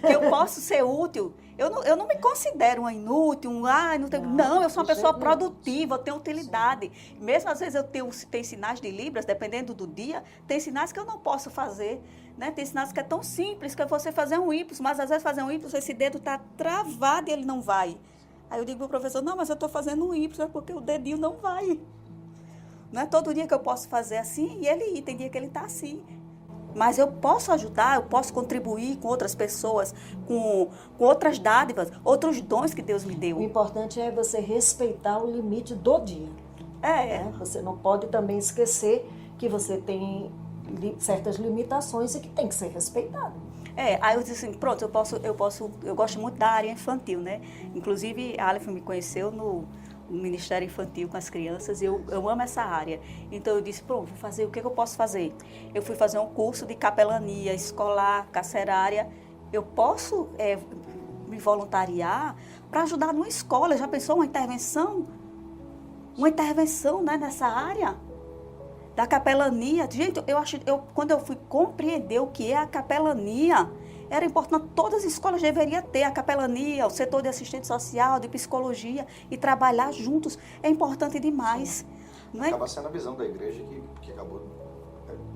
Que eu posso ser útil. Eu não me considero uma inútil, não, eu sou uma pessoa produtiva, eu tenho utilidade. Mesmo às vezes tem sinais de Libras, dependendo do dia, tem sinais que eu não posso fazer. Né? Tem sinais que é tão simples que é você fazer um Y, mas às vezes fazer um Y, esse dedo está travado e ele não vai. Aí eu digo para o professor, não, mas eu estou fazendo um Y, é porque o dedinho não vai. Não é todo dia que eu posso fazer assim e ele ir, tem dia que ele está assim. Mas eu posso ajudar, eu posso contribuir com outras pessoas, com outras dádivas, outros dons que Deus me deu. O importante é você respeitar o limite do dia. Né? Você não pode também esquecer que você tem certas limitações e que tem que ser respeitado. Aí eu disse assim, pronto, eu gosto muito da área infantil, né? Inclusive, a Aleph me conheceu no Ministério Infantil com as crianças, e eu amo essa área. Então eu disse, pronto, vou fazer, o que eu posso fazer? Eu fui fazer um curso de capelania escolar, carcerária. Eu posso me voluntariar para ajudar numa escola. Já pensou uma intervenção? Uma intervenção, né, nessa área da capelania? Gente, quando eu fui compreender o que é a capelania, era importante, todas as escolas deveriam ter a capelania, o setor de assistente social, de psicologia, e trabalhar juntos. É importante demais. Não é? Acaba sendo a visão da igreja que acabou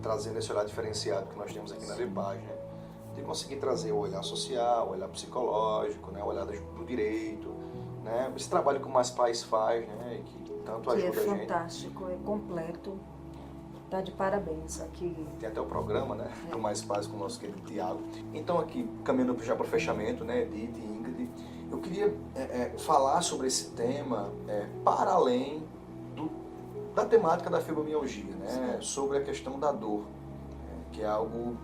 trazendo esse olhar diferenciado que nós temos aqui na VEPAG, né? De conseguir trazer o olhar social, o olhar psicológico, né? O olhar do direito, né? Esse trabalho que o Mais Paz faz, né? E que tanto ajuda a gente. É fantástico, é completo. Tá de parabéns aqui. Tem até o programa, né, do Mais Paz com o nosso querido Tiago. Então aqui, caminhando já para o fechamento, né, Edith e Ingrid, eu queria falar sobre esse tema para além da temática da fibromialgia, né, sobre a questão da dor, que é algo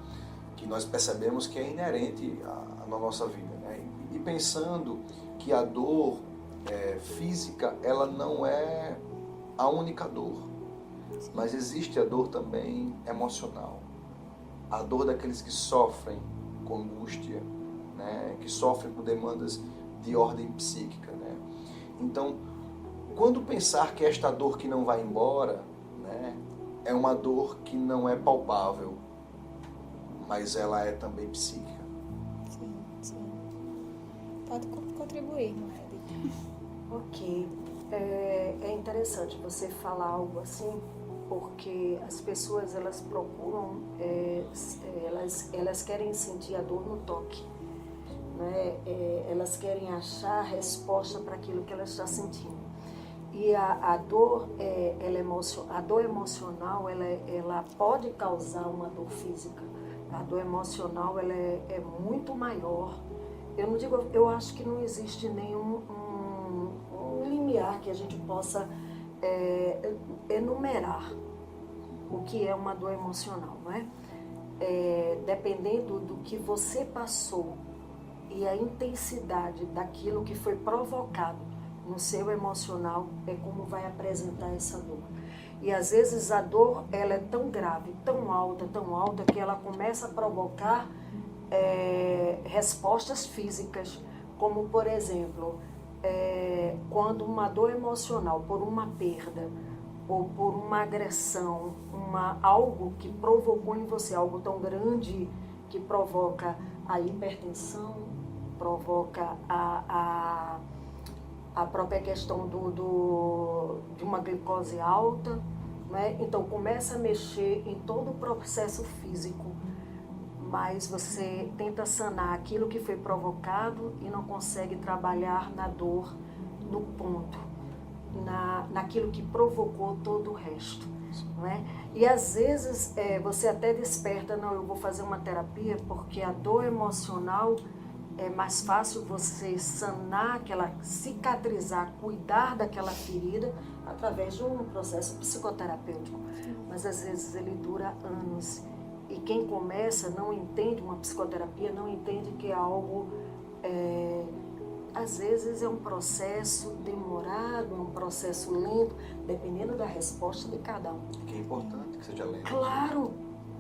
que nós percebemos que é inerente à nossa vida, né, e pensando que a dor física, ela não é a única dor. Mas existe a dor também emocional. A dor daqueles que sofrem com angústia, né? Que sofrem com demandas de ordem psíquica, né? Então, Quando pensar que esta dor que não vai embora, né, é uma dor que não é palpável, mas ela é também psíquica. Sim, sim. Pode contribuir, Maed. Ok. É interessante você falar algo assim, porque as pessoas, elas procuram, elas querem sentir a dor no toque, né? Elas querem achar a resposta para aquilo que elas estão sentindo. E a dor, a dor emocional, ela pode causar uma dor física. A dor emocional, ela é muito maior. Eu acho que não existe nenhum um limiar que a gente possa enumerar o que é uma dor emocional, não é? Dependendo do que você passou e a intensidade daquilo que foi provocado no seu emocional, é como vai apresentar essa dor. E às vezes a dor, ela é tão grave, tão alta, que ela começa a provocar respostas físicas, como por exemplo, quando uma dor emocional por uma perda ou por uma agressão, algo que provocou em você, algo tão grande que provoca a hipertensão, provoca a própria questão de uma glicose alta, né? Então começa a mexer em todo o processo físico, mas você tenta sanar aquilo que foi provocado e não consegue trabalhar na dor, no ponto, naquilo que provocou todo o resto, né? E às vezes você até desperta, não, eu vou fazer uma terapia, porque a dor emocional é mais fácil você sanar, cicatrizar, cuidar daquela ferida através de um processo psicoterapêutico. Mas às vezes ele dura anos. E quem começa não entende uma psicoterapia, não entende que é algo, às vezes é um processo demorado, é um processo lento, dependendo da resposta de cada um. Que é importante que seja lento.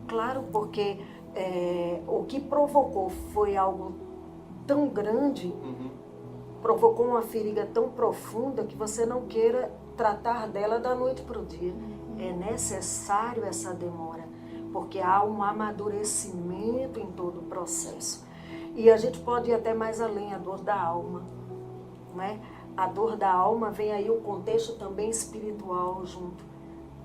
Claro, porque o que provocou foi algo tão grande, provocou uma ferida tão profunda que você não queira tratar dela da noite para o dia. É necessário essa demora, porque há um amadurecimento em todo o processo. E a gente pode ir até mais além, a dor da alma, né? A dor da alma, vem aí o contexto também espiritual junto,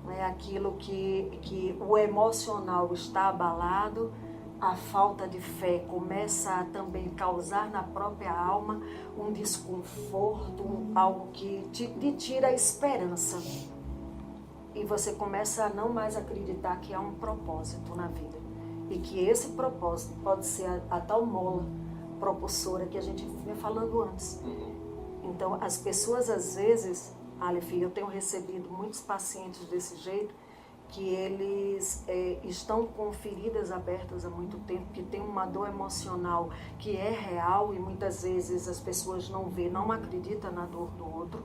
né? Aquilo que o emocional está abalado, a falta de fé começa a também causar na própria alma um desconforto, algo que te tira a esperança. E você começa a não mais acreditar que há um propósito na vida. E que esse propósito pode ser a tal mola propulsora que a gente vinha falando antes. Então, as pessoas às vezes, Aleph, eu tenho recebido muitos pacientes desse jeito, que eles estão com feridas abertas há muito tempo, que tem uma dor emocional que é real e muitas vezes as pessoas não vê, não acreditam na dor do outro,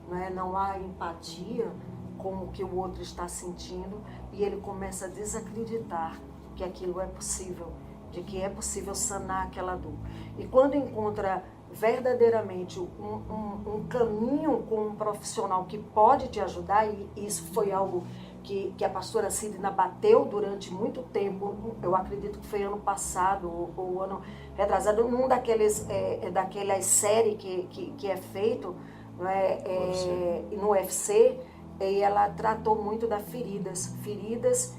né? Não há empatia com o que o outro está sentindo e ele começa a desacreditar que aquilo é possível, de que é possível sanar aquela dor. E quando encontra verdadeiramente um caminho com um profissional que pode te ajudar, e isso foi algo que a pastora Sidna bateu durante muito tempo, eu acredito que foi ano passado ou ano retrasado, num daquelas séries que é feito, né, no UFC, e ela tratou muito das feridas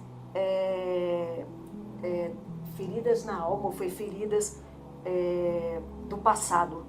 na alma, ou foi feridas do passado.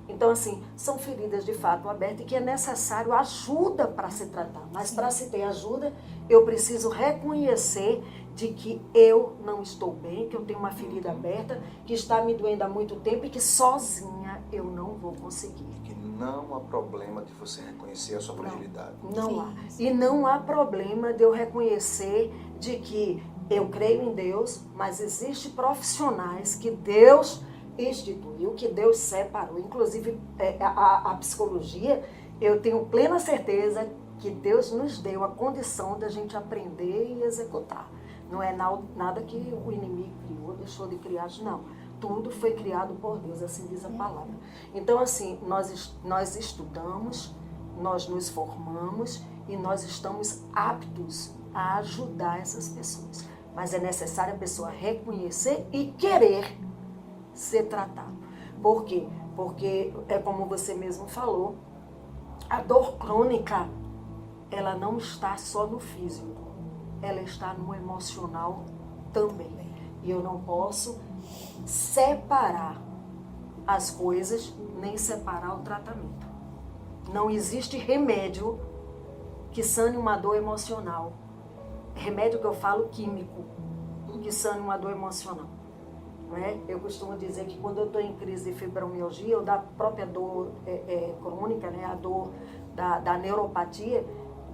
Então, assim, são feridas de fato abertas e que é necessário ajuda para se tratar. Mas para se ter ajuda, eu preciso reconhecer de que eu não estou bem, que eu tenho uma ferida aberta, que está me doendo há muito tempo e que sozinha eu não vou conseguir. Que não há problema de você reconhecer a sua fragilidade. Não há. E não há problema de eu reconhecer de que eu creio em Deus, mas existem profissionais que Deus instituiu, que Deus separou. Inclusive, a psicologia, eu tenho plena certeza que Deus nos deu a condição da gente aprender e executar. Não é nada que o inimigo criou, deixou de criar, não. Tudo foi criado por Deus, assim diz a palavra. Então, assim, nós estudamos, nós nos formamos e nós estamos aptos a ajudar essas pessoas. Mas é necessário a pessoa reconhecer e querer ser tratada. Por quê? Porque é como você mesmo falou, a dor crônica, ela não está só no físico, ela está no emocional também. E eu não posso separar as coisas, nem separar o tratamento. Não existe remédio que sane uma dor emocional. Remédio que eu falo químico, que sane uma dor emocional. Não é? Eu costumo dizer que quando eu estou em crise de fibromialgia, ou da própria dor crônica, né? A dor da neuropatia,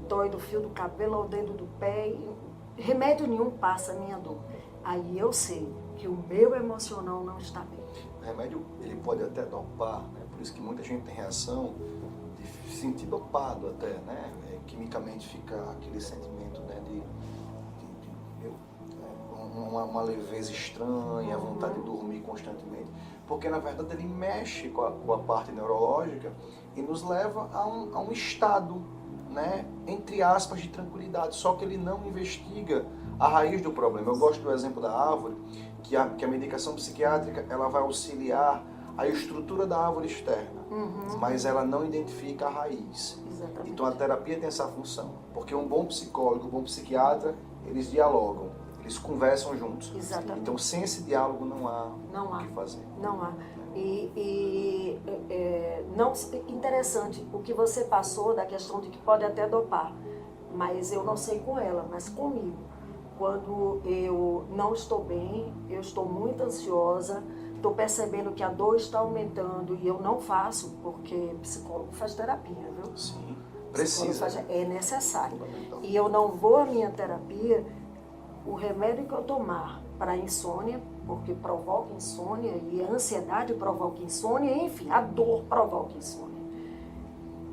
dói do fio do cabelo ao dedo do pé, e remédio nenhum passa a minha dor. Aí eu sei que o meu emocional não está bem. O remédio, ele pode até dopar, né? Por isso que muita gente tem reação de se sentir dopado até, né? Quimicamente fica aquele sentimento, né, uma leveza estranha, a vontade de dormir constantemente, porque na verdade ele mexe com a parte neurológica e nos leva a um estado, né, entre aspas, de tranquilidade, só que ele não investiga a raiz do problema. Eu gosto do exemplo da árvore, que a medicação psiquiátrica ela vai auxiliar a estrutura da árvore externa, mas ela não identifica a raiz. Exatamente. Então a terapia tem essa função, porque um bom psicólogo, um bom psiquiatra, eles dialogam, eles conversam juntos. Exatamente. Então sem esse diálogo não há o que fazer. Não há. Não, interessante o que você passou da questão de que pode até dopar, mas eu não sei com ela, mas comigo. Quando eu não estou bem, eu estou muito ansiosa, estou percebendo que a dor está aumentando e eu não faço, porque psicólogo faz terapia, viu? Sim, precisa. É necessário. E eu não vou à minha terapia, o remédio que eu tomar para insônia, porque provoca insônia e a ansiedade provoca insônia, enfim, a dor provoca insônia.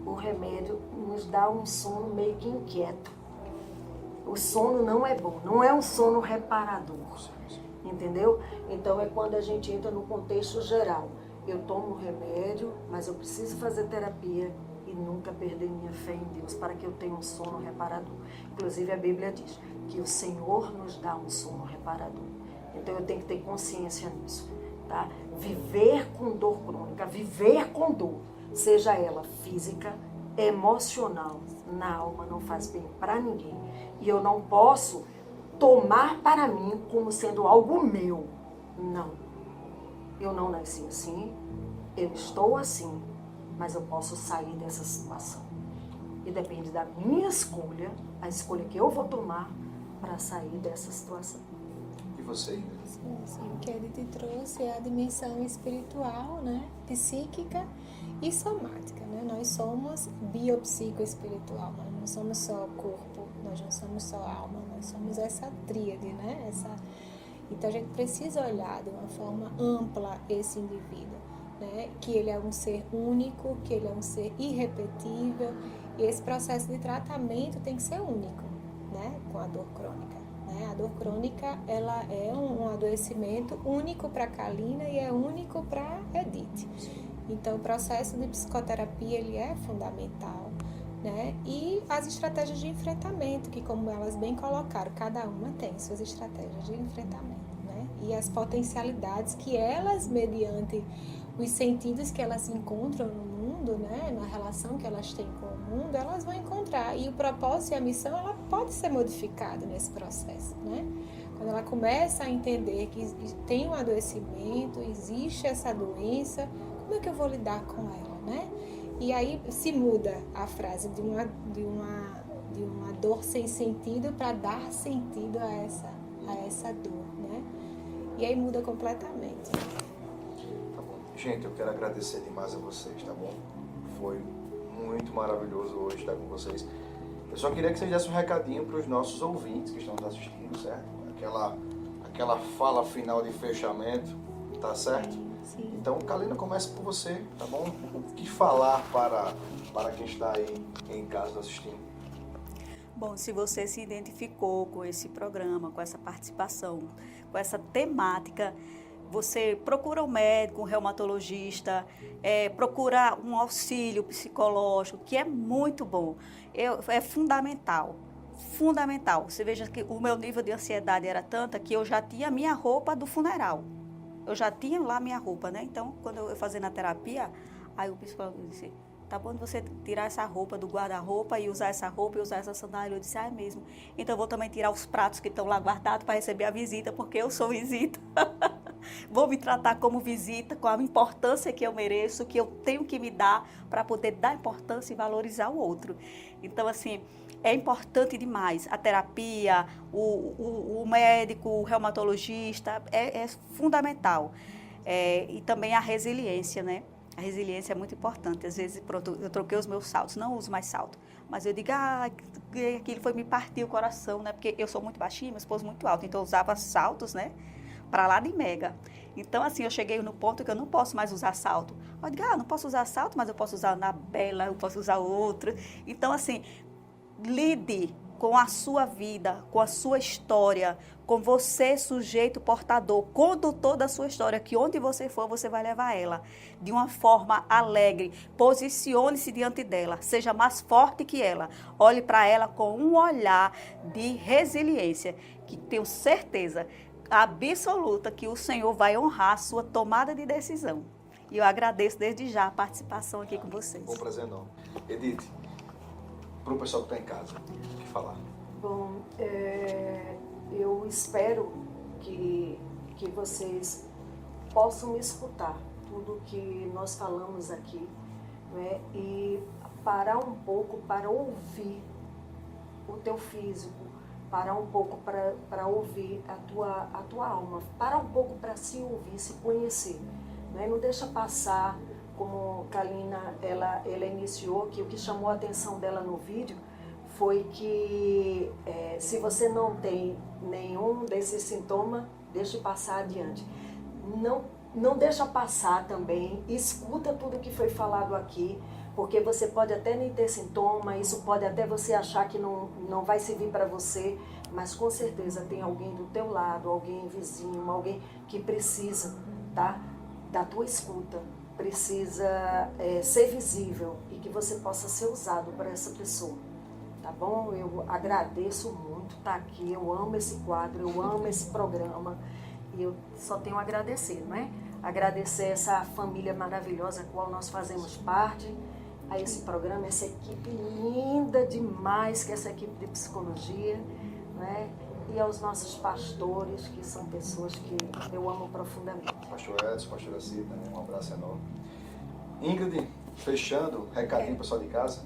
O remédio nos dá um sono meio que inquieto. O sono não é bom, não é um sono reparador, entendeu? Então é quando a gente entra no contexto geral. Eu tomo remédio, mas eu preciso fazer terapia e nunca perder minha fé em Deus para que eu tenha um sono reparador. Inclusive a Bíblia diz que o Senhor nos dá um sono reparador. Então eu tenho que ter consciência nisso, tá? Viver com dor crônica, viver com dor, seja ela física, emocional, na alma, não faz bem para ninguém. E eu não posso tomar para mim como sendo algo meu. Não. Eu não nasci assim, eu estou assim, mas eu posso sair dessa situação. E depende da minha escolha, a escolha que eu vou tomar para sair dessa situação. E você, Ingrid? Sim, o que a Edith trouxe é a dimensão espiritual, né? Psíquica e somática, né? Nós somos biopsicoespiritual, nós não somos só corpo, nós não somos só alma, nós somos essa tríade, né? Então a gente precisa olhar de uma forma ampla esse indivíduo, né? Que ele é um ser único, que ele é um ser irrepetível, e esse processo de tratamento tem que ser único, né? Com a dor crônica. A dor crônica, ela é um adoecimento único para a Kalina e é único para a Edith. Então, o processo de psicoterapia, ele é fundamental, né? E as estratégias de enfrentamento, que como elas bem colocaram, cada uma tem suas estratégias de enfrentamento, né? E as potencialidades que elas, mediante os sentidos que elas encontram no mundo, né? Na relação que elas têm com o mundo, elas vão encontrar. E o propósito e a missão, ela pode ser modificada nesse processo, né? Quando ela começa a entender que tem um adoecimento, existe essa doença, como é que eu vou lidar com ela, né? E aí se muda a frase de uma dor sem sentido para dar sentido a essa dor, né? E aí muda completamente. Tá bom. Gente, eu quero agradecer demais a vocês, tá bom? Foi muito maravilhoso hoje estar com vocês. Eu só queria que vocês dessem um recadinho para os nossos ouvintes que estão nos assistindo, certo? Aquela fala final de fechamento, tá certo? Sim. Então, Kalina, começa por você, tá bom? O que falar para quem está aí em casa assistindo? Bom, se você se identificou com esse programa, com essa participação, com essa temática, você procura um médico, um reumatologista, procura um auxílio psicológico, que é muito bom. É fundamental. Fundamental. Você veja que o meu nível de ansiedade era tanta que eu já tinha minha roupa do funeral. Eu já tinha lá minha roupa, né? Então, quando eu fazia na terapia, aí o psicólogo disse, tá bom de você tirar essa roupa do guarda-roupa e usar essa roupa e usar essa sandália. Eu disse, é mesmo. Então, eu vou também tirar os pratos que estão lá guardados para receber a visita, porque eu sou visita. Vou me tratar como visita, com a importância que eu mereço, que eu tenho que me dar para poder dar importância e valorizar o outro. Então, assim, é importante demais. A terapia, o médico, o reumatologista, é fundamental. E também a resiliência, né? A resiliência é muito importante. Às vezes, pronto, eu troquei os meus saltos, não uso mais salto. Mas eu digo, aquilo foi me partir o coração, né? Porque eu sou muito baixinha, meu esposo muito alto. Então, eu usava saltos, né? Para lá de mega. Então, assim, eu cheguei no ponto que eu não posso mais usar salto. Eu digo, não posso usar salto, mas eu posso usar Anabela, eu posso usar outro. Então, assim, lide com a sua vida, com a sua história, com você, sujeito portador, condutor da sua história, que onde você for, você vai levar ela de uma forma alegre. Posicione-se diante dela, seja mais forte que ela. Olhe para ela com um olhar de resiliência, que tenho certeza absoluta que o Senhor vai honrar a sua tomada de decisão. E eu agradeço desde já a participação aqui com vocês. Bom prazer, não. Edith, para o pessoal que está em casa, o que falar? Bom, eu espero que vocês possam escutar tudo que nós falamos aqui, né? E parar um pouco para ouvir o teu físico, parar um pouco para ouvir a tua alma, parar um pouco para se ouvir, se conhecer, né? Não deixa passar, como Kalina, ela iniciou, que o que chamou a atenção dela no vídeo foi que se você não tem nenhum desses sintomas, deixe passar adiante. Não deixa passar também, escuta tudo que foi falado aqui, porque você pode até nem ter sintoma, isso pode até você achar que não vai servir para você, mas com certeza tem alguém do teu lado, alguém vizinho, alguém que precisa, tá, da tua escuta, precisa ser visível e que você possa ser usado por essa pessoa, tá bom? Eu agradeço muito estar aqui, eu amo esse quadro, eu amo esse programa e eu só tenho a agradecer, não é? Agradecer essa família maravilhosa a qual nós fazemos parte, a esse programa, essa equipe linda demais, que é essa equipe de psicologia, né? E aos nossos pastores, que são pessoas que eu amo profundamente. Pastor Edson, pastora Cida, né? Um abraço enorme. Ingrid, fechando, recadinho pessoal de casa.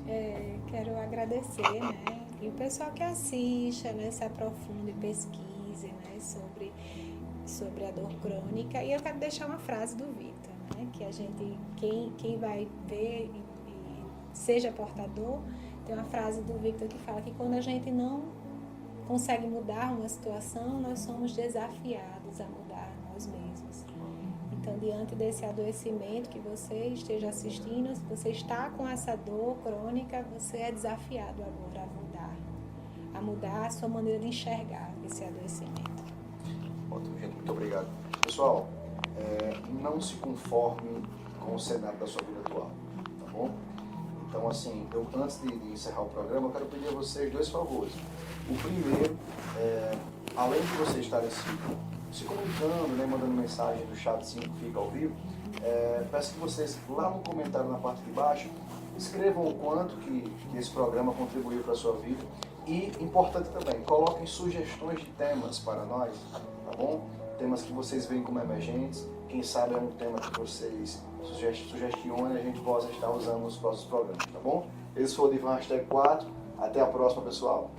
Quero agradecer, né? E o pessoal que assiste, né? Se aprofunde, pesquise, né? Sobre a dor crônica. E eu quero deixar uma frase do Victor, né? Que a gente, quem vai ver e seja portador, tem uma frase do Victor que fala que quando a gente não consegue mudar uma situação, nós somos desafiados a mudar nós mesmos. Então, diante desse adoecimento que você esteja assistindo, se você está com essa dor crônica, você é desafiado agora a mudar a sua maneira de enxergar esse adoecimento. Ótimo, gente, muito obrigado. Pessoal, não se conforme com o cenário da sua vida atual, tá bom? Então, assim, antes de encerrar o programa, eu quero pedir a vocês 2 favores. O primeiro, além de vocês estarem se comunicando, né, mandando mensagem do chatzinho que fica ao vivo, peço que vocês, lá no comentário na parte de baixo, escrevam o quanto que esse programa contribuiu para a sua vida. E, importante também, coloquem sugestões de temas para nós, tá bom? Temas que vocês veem como emergentes. Quem sabe é um tema que vocês sugestionem e a gente possa estar usando nos próximos programas, tá bom? Esse foi o Divan #4. Até a próxima, pessoal.